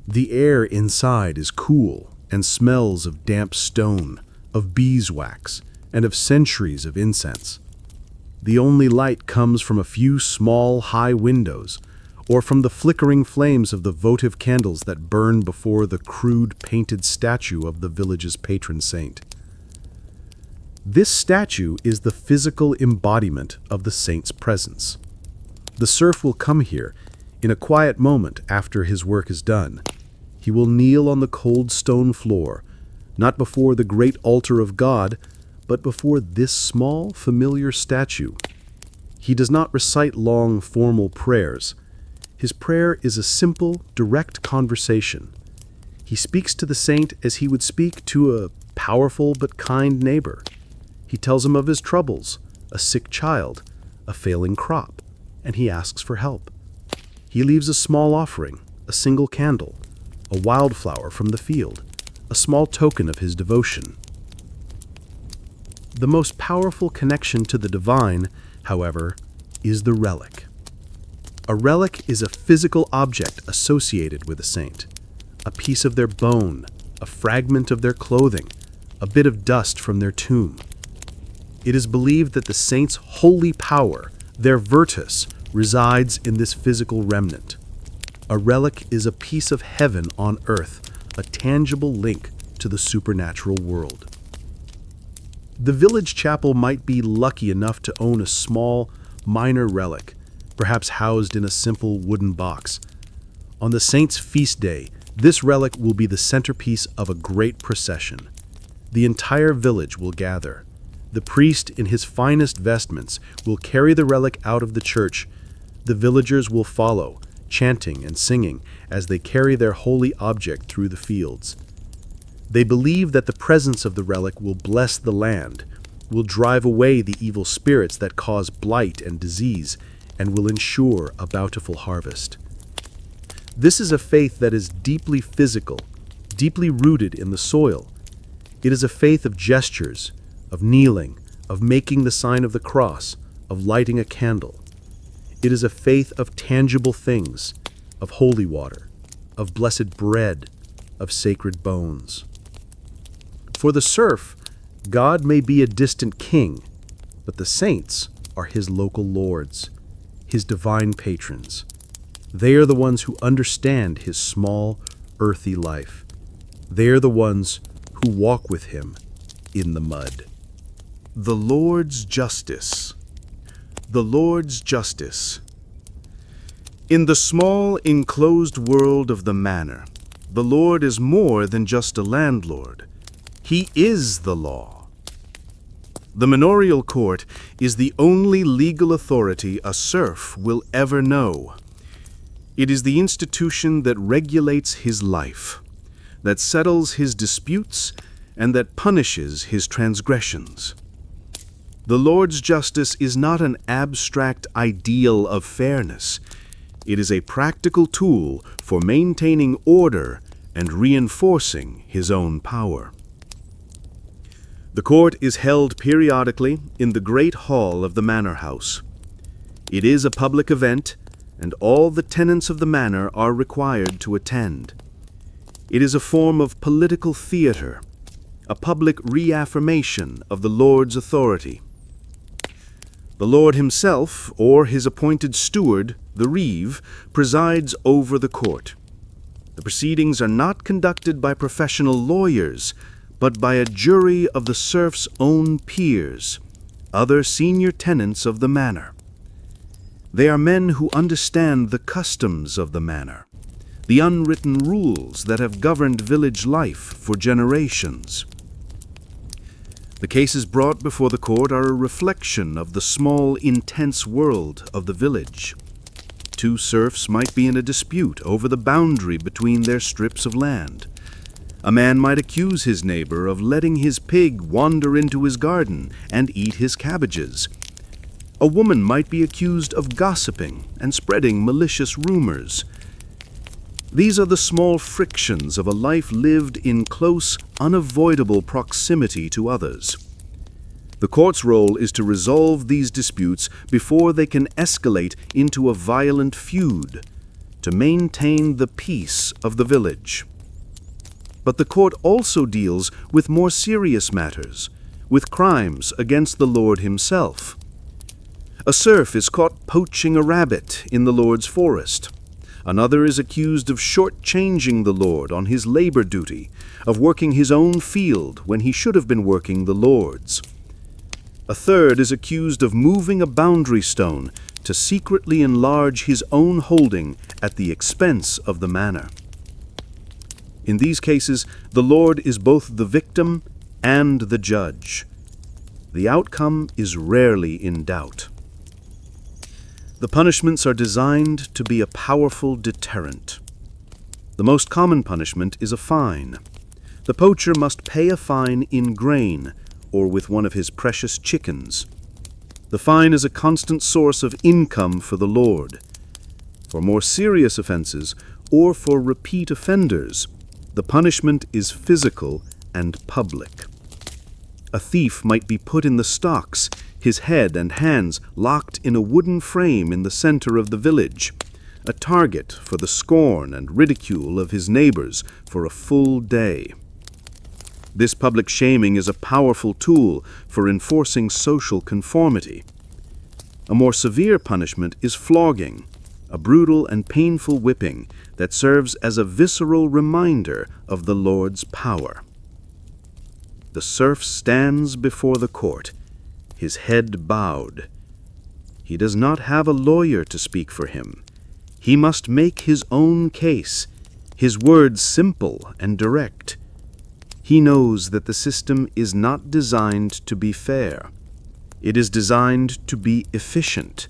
The air inside is cool and smells of damp stone, of beeswax, and of centuries of incense. The only light comes from a few small, high windows, or from the flickering flames of the votive candles that burn before the crude painted statue of the village's patron saint. This statue is the physical embodiment of the saint's presence. The serf will come here in a quiet moment after his work is done. He will kneel on the cold stone floor, not before the great altar of God, but before this small, familiar statue. He does not recite long, formal prayers. His prayer is a simple, direct conversation. He speaks to the saint as he would speak to a powerful but kind neighbor. He tells him of his troubles, a sick child, a failing crop, and he asks for help. He leaves a small offering, a single candle, a wildflower from the field, a small token of his devotion. The most powerful connection to the divine, however, is the relic. A relic is a physical object associated with a saint, a piece of their bone, a fragment of their clothing, a bit of dust from their tomb. It is believed that the saint's holy power, their virtus, resides in this physical remnant. A relic is a piece of heaven on earth, a tangible link to the supernatural world. The village chapel might be lucky enough to own a small, minor relic, perhaps housed in a simple wooden box. On the saint's feast day, this relic will be the centerpiece of a great procession. The entire village will gather. The priest, in his finest vestments, will carry the relic out of the church. The villagers will follow, chanting and singing as they carry their holy object through the fields. They believe that the presence of the relic will bless the land, will drive away the evil spirits that cause blight and disease, and will ensure a bountiful harvest. This is a faith that is deeply physical, deeply rooted in the soil. It is a faith of gestures, of kneeling, of making the sign of the cross, of lighting a candle. It is a faith of tangible things, of holy water, of blessed bread, of sacred bones. For the serf, God may be a distant king, but the saints are his local lords, his divine patrons. They are the ones who understand his small, earthy life. They are the ones who walk with him in the mud. The Lord's Justice. The Lord's Justice. In the small, enclosed world of the manor, the Lord is more than just a landlord. He is the law. The manorial court is the only legal authority a serf will ever know. It is the institution that regulates his life, that settles his disputes, and that punishes his transgressions. The Lord's justice is not an abstract ideal of fairness. It is a practical tool for maintaining order and reinforcing his own power. The court is held periodically in the great hall of the manor house. It is a public event, and all the tenants of the manor are required to attend. It is a form of political theater, a public reaffirmation of the Lord's authority. The Lord himself, or his appointed steward, the reeve, presides over the court. The proceedings are not conducted by professional lawyers, but by a jury of the serfs' own peers, other senior tenants of the manor. They are men who understand the customs of the manor, the unwritten rules that have governed village life for generations. The cases brought before the court are a reflection of the small, intense world of the village. Two serfs might be in a dispute over the boundary between their strips of land. A man might accuse his neighbor of letting his pig wander into his garden and eat his cabbages. A woman might be accused of gossiping and spreading malicious rumors. These are the small frictions of a life lived in close, unavoidable proximity to others. The court's role is to resolve these disputes before they can escalate into a violent feud, to maintain the peace of the village. But the court also deals with more serious matters, with crimes against the Lord himself. A serf is caught poaching a rabbit in the Lord's forest. Another is accused of shortchanging the Lord on his labor duty, of working his own field when he should have been working the Lord's. A third is accused of moving a boundary stone to secretly enlarge his own holding at the expense of the manor. In these cases, the Lord is both the victim and the judge. The outcome is rarely in doubt. The punishments are designed to be a powerful deterrent. The most common punishment is a fine. The poacher must pay a fine in grain or with one of his precious chickens. The fine is a constant source of income for the Lord. For more serious offenses or for repeat offenders, the punishment is physical and public. A thief might be put in the stocks, his head and hands locked in a wooden frame in the center of the village, a target for the scorn and ridicule of his neighbors for a full day. This public shaming is a powerful tool for enforcing social conformity. A more severe punishment is flogging, a brutal and painful whipping that serves as a visceral reminder of the Lord's power. The serf stands before the court, his head bowed. He does not have a lawyer to speak for him. He must make his own case, his words simple and direct. He knows that the system is not designed to be fair. It is designed to be efficient.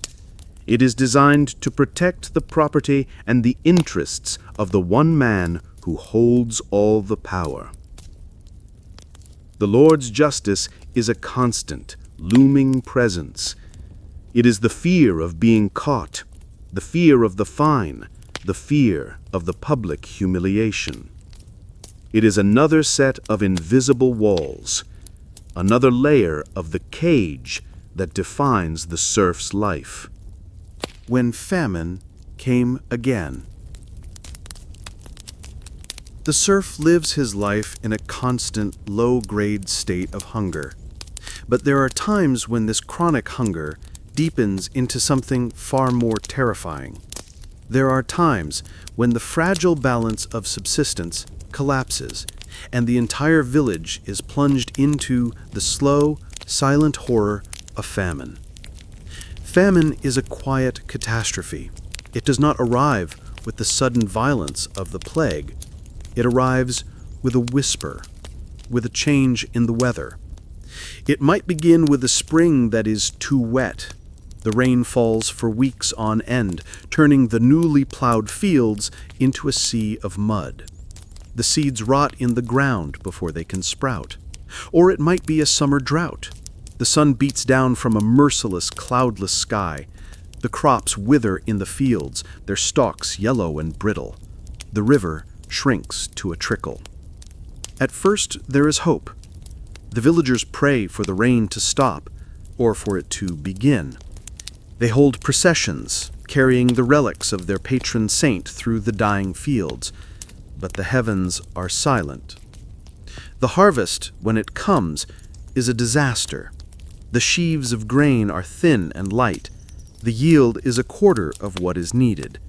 It is designed to protect the property and the interests of the one man who holds all the power. The Lord's justice is a constant, looming presence. It is the fear of being caught, the fear of the fine, the fear of the public humiliation. It is another set of invisible walls, another layer of the cage that defines the serf's life. When famine came again. The serf lives his life in a constant, low-grade state of hunger. But there are times when this chronic hunger deepens into something far more terrifying. There are times when the fragile balance of subsistence collapses, and the entire village is plunged into the slow, silent horror of famine. Famine is a quiet catastrophe. It does not arrive with the sudden violence of the plague. It arrives with a whisper, with a change in the weather. It might begin with a spring that is too wet. The rain falls for weeks on end, turning the newly plowed fields into a sea of mud. The seeds rot in the ground before they can sprout. Or it might be a summer drought. The sun beats down from a merciless, cloudless sky. The crops wither in the fields, their stalks yellow and brittle. The river shrinks to a trickle. At first, there is hope. The villagers pray for the rain to stop, or for it to begin. They hold processions, carrying the relics of their patron saint through the dying fields, but the heavens are silent. The harvest, when it comes, is a disaster. The sheaves of grain are thin and light. The yield is a quarter of what is needed.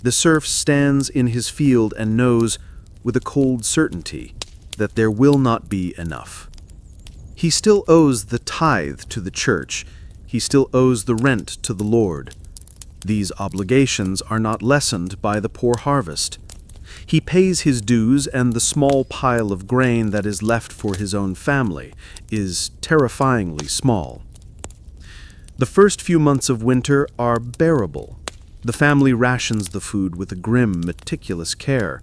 The serf stands in his field and knows, with a cold certainty, that there will not be enough. He still owes the tithe to the church. He still owes the rent to the Lord. These obligations are not lessened by the poor harvest. He pays his dues, and the small pile of grain that is left for his own family is terrifyingly small. The first few months of winter are bearable. The family rations the food with a grim, meticulous care.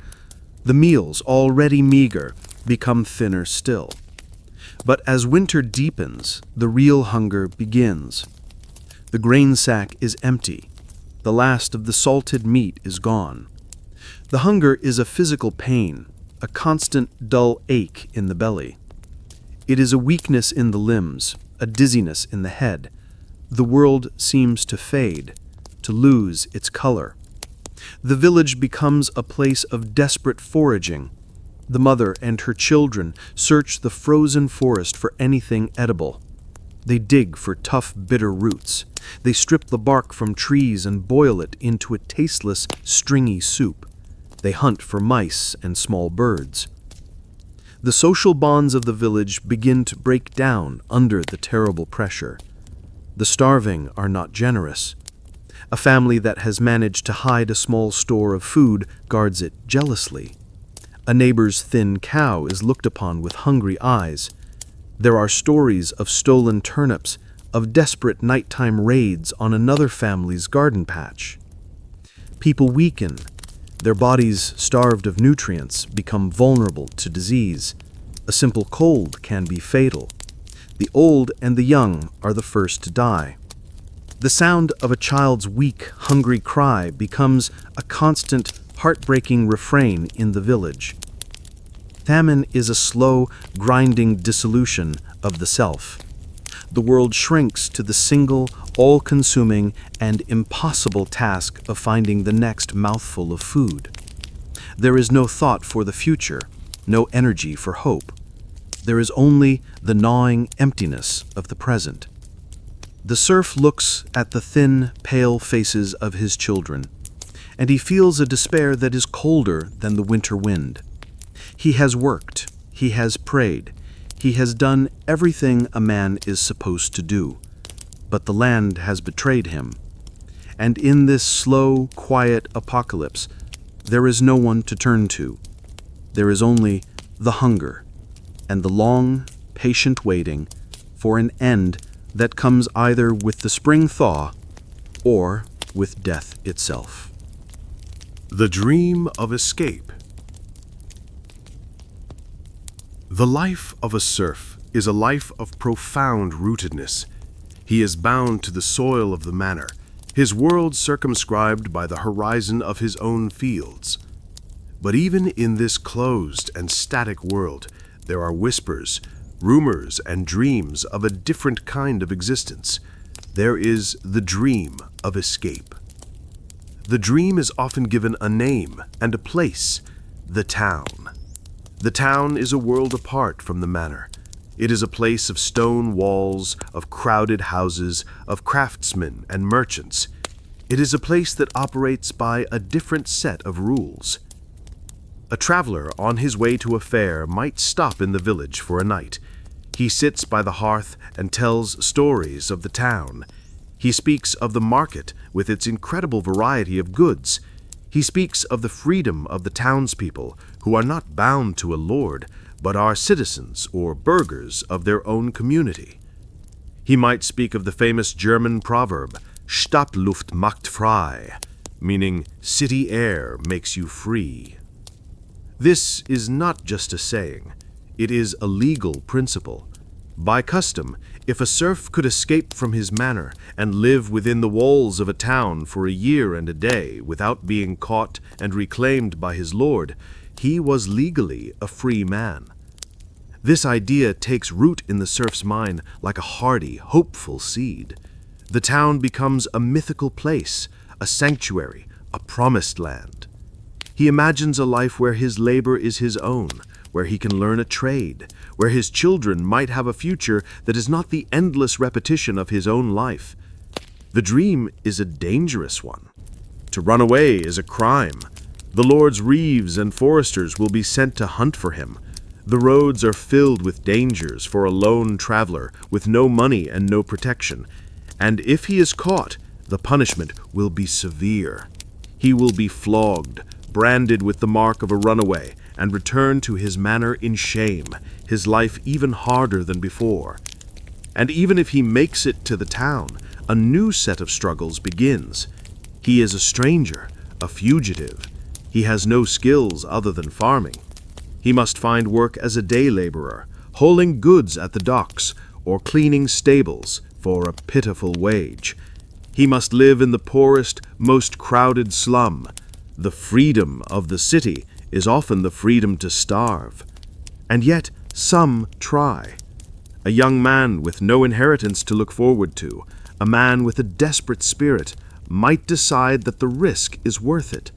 The meals, already meager, become thinner still. But as winter deepens, the real hunger begins. The grain sack is empty. The last of the salted meat is gone. The hunger is a physical pain, a constant dull ache in the belly. It is a weakness in the limbs, a dizziness in the head. The world seems to fade, to lose its color. The village becomes a place of desperate foraging. The mother and her children search the frozen forest for anything edible. They dig for tough, bitter roots. They strip the bark from trees and boil it into a tasteless, stringy soup. They hunt for mice and small birds. The social bonds of the village begin to break down under the terrible pressure. The starving are not generous. A family that has managed to hide a small store of food guards it jealously. A neighbor's thin cow is looked upon with hungry eyes. There are stories of stolen turnips, of desperate nighttime raids on another family's garden patch. People weaken. Their bodies, starved of nutrients, become vulnerable to disease. A simple cold can be fatal. The old and the young are the first to die. The sound of a child's weak, hungry cry becomes a constant, heartbreaking refrain in the village. Famine is a slow, grinding dissolution of the self. The world shrinks to the single, all-consuming, and impossible task of finding the next mouthful of food. There is no thought for the future, no energy for hope. There is only the gnawing emptiness of the present. The serf looks at the thin, pale faces of his children, and he feels a despair that is colder than the winter wind. He has worked, he has prayed, he has done everything a man is supposed to do, but the land has betrayed him. And in this slow, quiet apocalypse, there is no one to turn to. There is only the hunger and the long, patient waiting for an end that comes either with the spring thaw or with death itself. The dream of escape. The life of a serf is a life of profound rootedness. He is bound to the soil of the manor, his world circumscribed by the horizon of his own fields. But even in this closed and static world, there are whispers, rumors, and dreams of a different kind of existence. There is the dream of escape. The dream is often given a name and a place, the town. The town is a world apart from the manor. It is a place of stone walls, of crowded houses, of craftsmen and merchants. It is a place that operates by a different set of rules. A traveler on his way to a fair might stop in the village for a night. He sits by the hearth and tells stories of the town. He speaks of the market with its incredible variety of goods. He speaks of the freedom of the townspeople, who are not bound to a lord, but are citizens or burghers of their own community. He might speak of the famous German proverb, Stadtluft macht frei, meaning city air makes you free. This is not just a saying. It is a legal principle. By custom, if a serf could escape from his manor and live within the walls of a town for a year and a day without being caught and reclaimed by his lord, he was legally a free man. This idea takes root in the serf's mind like a hardy, hopeful seed. The town becomes a mythical place, a sanctuary, a promised land. He imagines a life where his labor is his own, where he can learn a trade, where his children might have a future that is not the endless repetition of his own life. The dream is a dangerous one. To run away is a crime. The Lord's reeves and foresters will be sent to hunt for him. The roads are filled with dangers for a lone traveler with no money and no protection. And if he is caught, the punishment will be severe. He will be flogged, branded with the mark of a runaway, and return to his manor in shame, his life even harder than before. And even if he makes it to the town, a new set of struggles begins. He is a stranger, a fugitive. He has no skills other than farming. He must find work as a day laborer, hauling goods at the docks, or cleaning stables for a pitiful wage. He must live in the poorest, most crowded slum. The freedom of the city is often the freedom to starve. And yet, some try. A young man with no inheritance to look forward to, a man with a desperate spirit, might decide that the risk is worth it.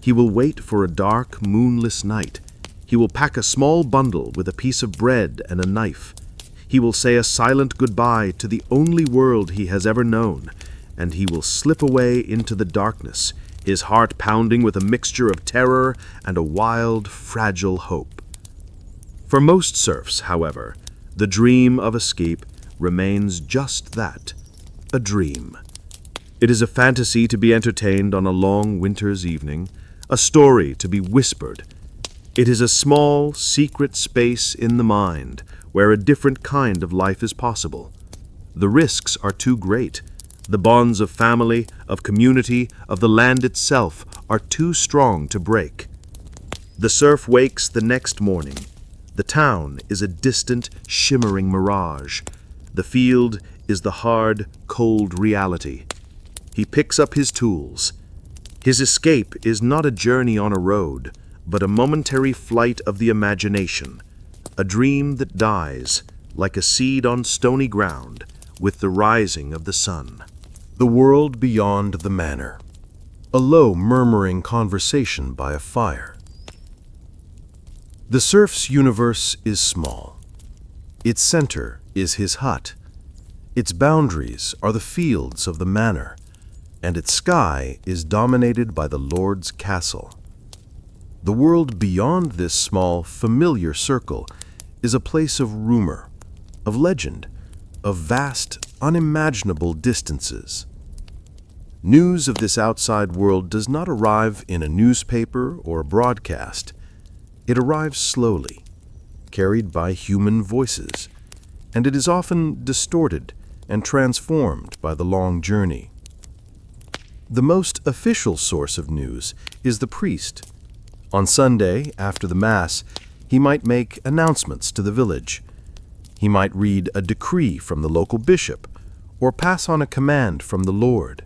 He will wait for a dark, moonless night. He will pack a small bundle with a piece of bread and a knife. He will say a silent goodbye to the only world he has ever known, and he will slip away into the darkness, his heart pounding with a mixture of terror and a wild, fragile hope. For most serfs, however, the dream of escape remains just that, a dream. It is a fantasy to be entertained on a long winter's evening, a story to be whispered. It is a small, secret space in the mind where a different kind of life is possible. The risks are too great. The bonds of family, of community, of the land itself are too strong to break. The serf wakes the next morning. The town is a distant, shimmering mirage. The field is the hard, cold reality. He picks up his tools. His escape is not a journey on a road, but a momentary flight of the imagination, a dream that dies, like a seed on stony ground, with the rising of the sun. The world beyond the manor. A low, murmuring conversation by a fire. The serf's universe is small. Its center is his hut. Its boundaries are the fields of the manor, and its sky is dominated by the Lord's castle. The world beyond this small, familiar circle is a place of rumor, of legend, of vast, unimaginable distances. News of this outside world does not arrive in a newspaper or a broadcast. It arrives slowly, carried by human voices, and it is often distorted and transformed by the long journey. The most official source of news is the priest. On Sunday, after the Mass, he might make announcements to the village. He might read a decree from the local bishop or pass on a command from the Lord.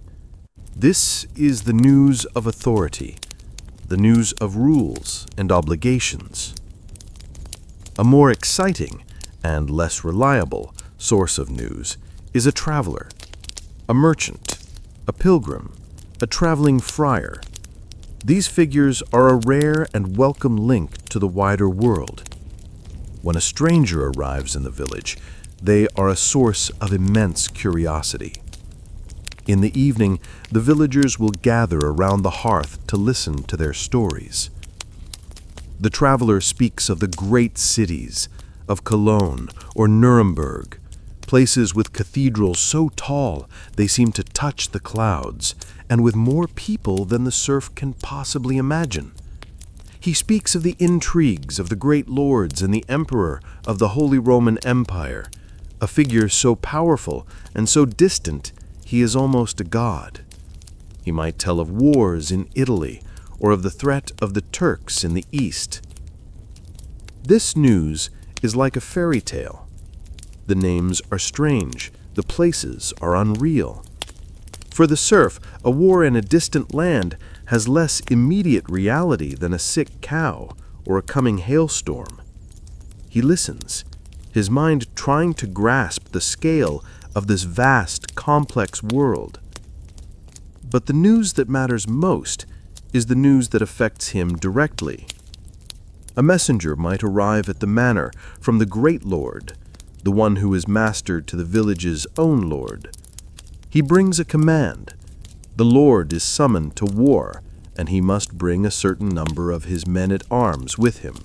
This is the news of authority, the news of rules and obligations. A more exciting and less reliable source of news is a traveler, a merchant, a pilgrim, a traveling friar. These figures are a rare and welcome link to the wider world. When a stranger arrives in the village, they are a source of immense curiosity. In the evening, the villagers will gather around the hearth to listen to their stories. The traveler speaks of the great cities, of Cologne or Nuremberg, places with cathedrals so tall they seem to touch the clouds, and with more people than the serf can possibly imagine. He speaks of the intrigues of the great lords and the emperor of the Holy Roman Empire, a figure so powerful and so distant he is almost a god. He might tell of wars in Italy or of the threat of the Turks in the east. This news is like a fairy tale. The names are strange, the places are unreal. For the serf, a war in a distant land has less immediate reality than a sick cow or a coming hailstorm. He listens, his mind trying to grasp the scale of this vast, complex world. But the news that matters most is the news that affects him directly. A messenger might arrive at the manor from the great lord, the one who is master to the village's own lord. He brings a command. The lord is summoned to war, and he must bring a certain number of his men-at-arms with him.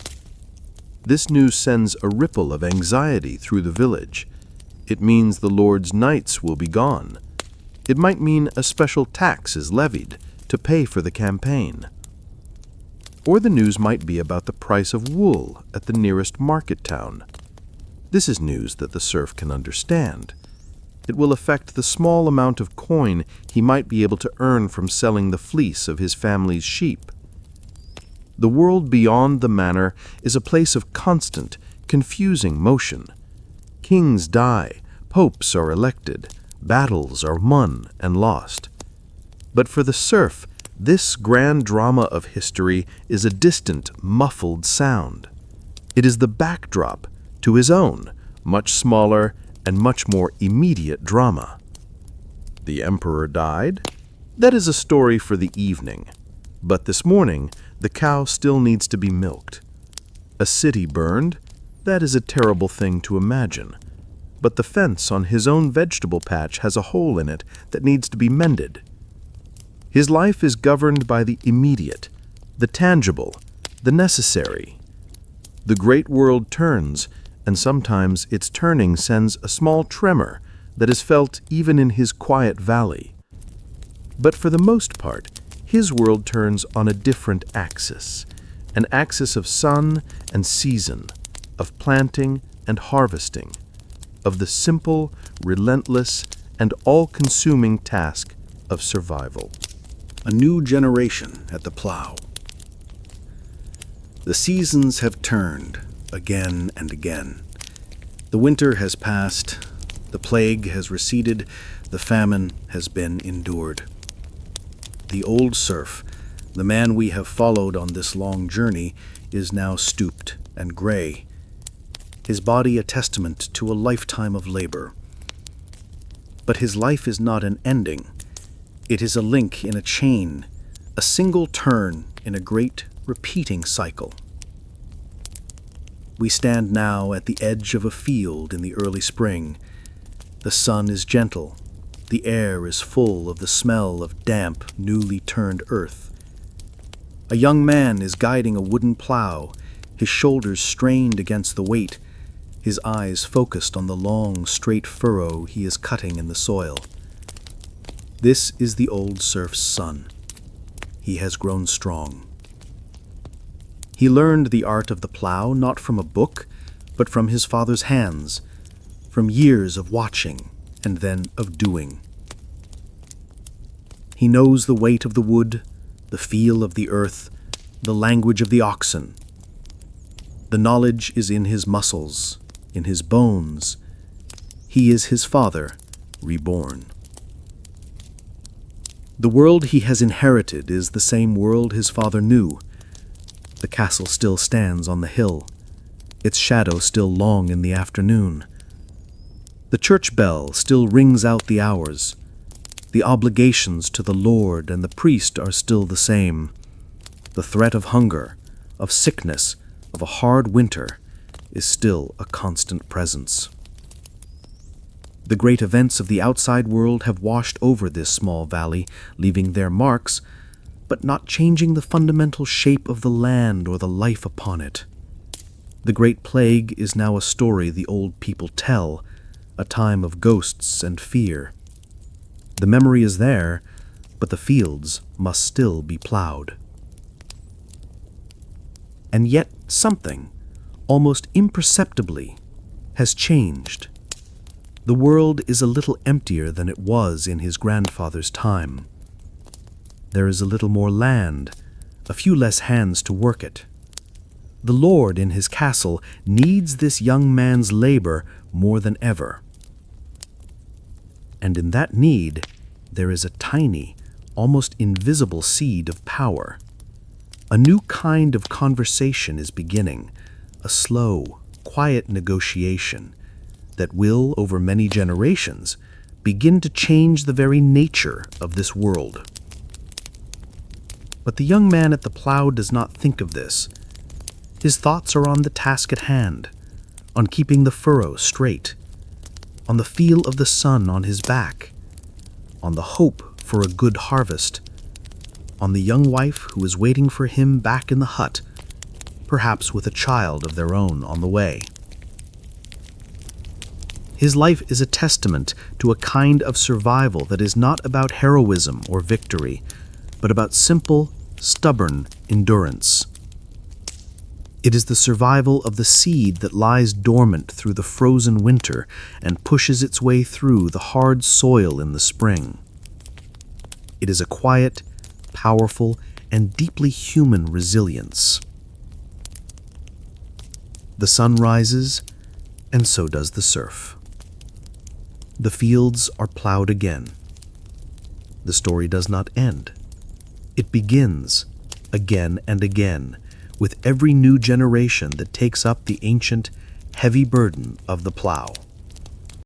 This news sends a ripple of anxiety through the village. It means the lord's knights will be gone. It might mean a special tax is levied to pay for the campaign. Or the news might be about the price of wool at the nearest market town. This is news that the serf can understand. It will affect the small amount of coin he might be able to earn from selling the fleece of his family's sheep. The world beyond the manor is a place of constant, confusing motion. Kings die, popes are elected, battles are won and lost. But for the serf, this grand drama of history is a distant, muffled sound. It is the backdrop to his own, much smaller and much more immediate drama. The emperor died? That is a story for the evening. But this morning, the cow still needs to be milked. A city burned? That is a terrible thing to imagine. But the fence on his own vegetable patch has a hole in it that needs to be mended. His life is governed by the immediate, the tangible, the necessary. The great world turns, and sometimes its turning sends a small tremor that is felt even in his quiet valley. But for the most part, his world turns on a different axis, an axis of sun and season, of planting and harvesting, of the simple, relentless, and all-consuming task of survival. A new generation at the plow. The seasons have turned again and again. The winter has passed, the plague has receded, the famine has been endured. The old serf, the man we have followed on this long journey, is now stooped and gray, his body a testament to a lifetime of labor. But his life is not an ending. It is a link in a chain, a single turn in a great repeating cycle. We stand now at the edge of a field in the early spring. The sun is gentle. The air is full of the smell of damp, newly turned earth. A young man is guiding a wooden plow, his shoulders strained against the weight, his eyes focused on the long, straight furrow he is cutting in the soil. This is the old serf's son. He has grown strong. He learned the art of the plow not from a book, but from his father's hands, from years of watching and then of doing. He knows the weight of the wood, the feel of the earth, the language of the oxen. The knowledge is in his muscles, in his bones. He is his father, reborn. The world he has inherited is the same world his father knew. The castle still stands on the hill, its shadow still long in the afternoon. The church bell still rings out the hours. The obligations to the Lord and the priest are still the same. The threat of hunger, of sickness, of a hard winter is still a constant presence. The great events of the outside world have washed over this small valley, leaving their marks, but not changing the fundamental shape of the land or the life upon it. The great plague is now a story the old people tell, a time of ghosts and fear. The memory is there, but the fields must still be plowed. And yet something, almost imperceptibly, has changed. The world is a little emptier than it was in his grandfather's time. There is a little more land, a few less hands to work it. The Lord in his castle needs this young man's labor more than ever. And in that need, there is a tiny, almost invisible seed of power. A new kind of conversation is beginning, a slow, quiet negotiation that will, over many generations, begin to change the very nature of this world. But the young man at the plow does not think of this. His thoughts are on the task at hand, on keeping the furrow straight, on the feel of the sun on his back, on the hope for a good harvest, on the young wife who is waiting for him back in the hut, perhaps with a child of their own on the way. His life is a testament to a kind of survival that is not about heroism or victory, but about simple, stubborn endurance. It is the survival of the seed that lies dormant through the frozen winter and pushes its way through the hard soil in the spring. It is a quiet, powerful, and deeply human resilience. The sun rises, and so does the serf. The fields are plowed again. The story does not end. It begins, again and again, with every new generation that takes up the ancient, heavy burden of the plow.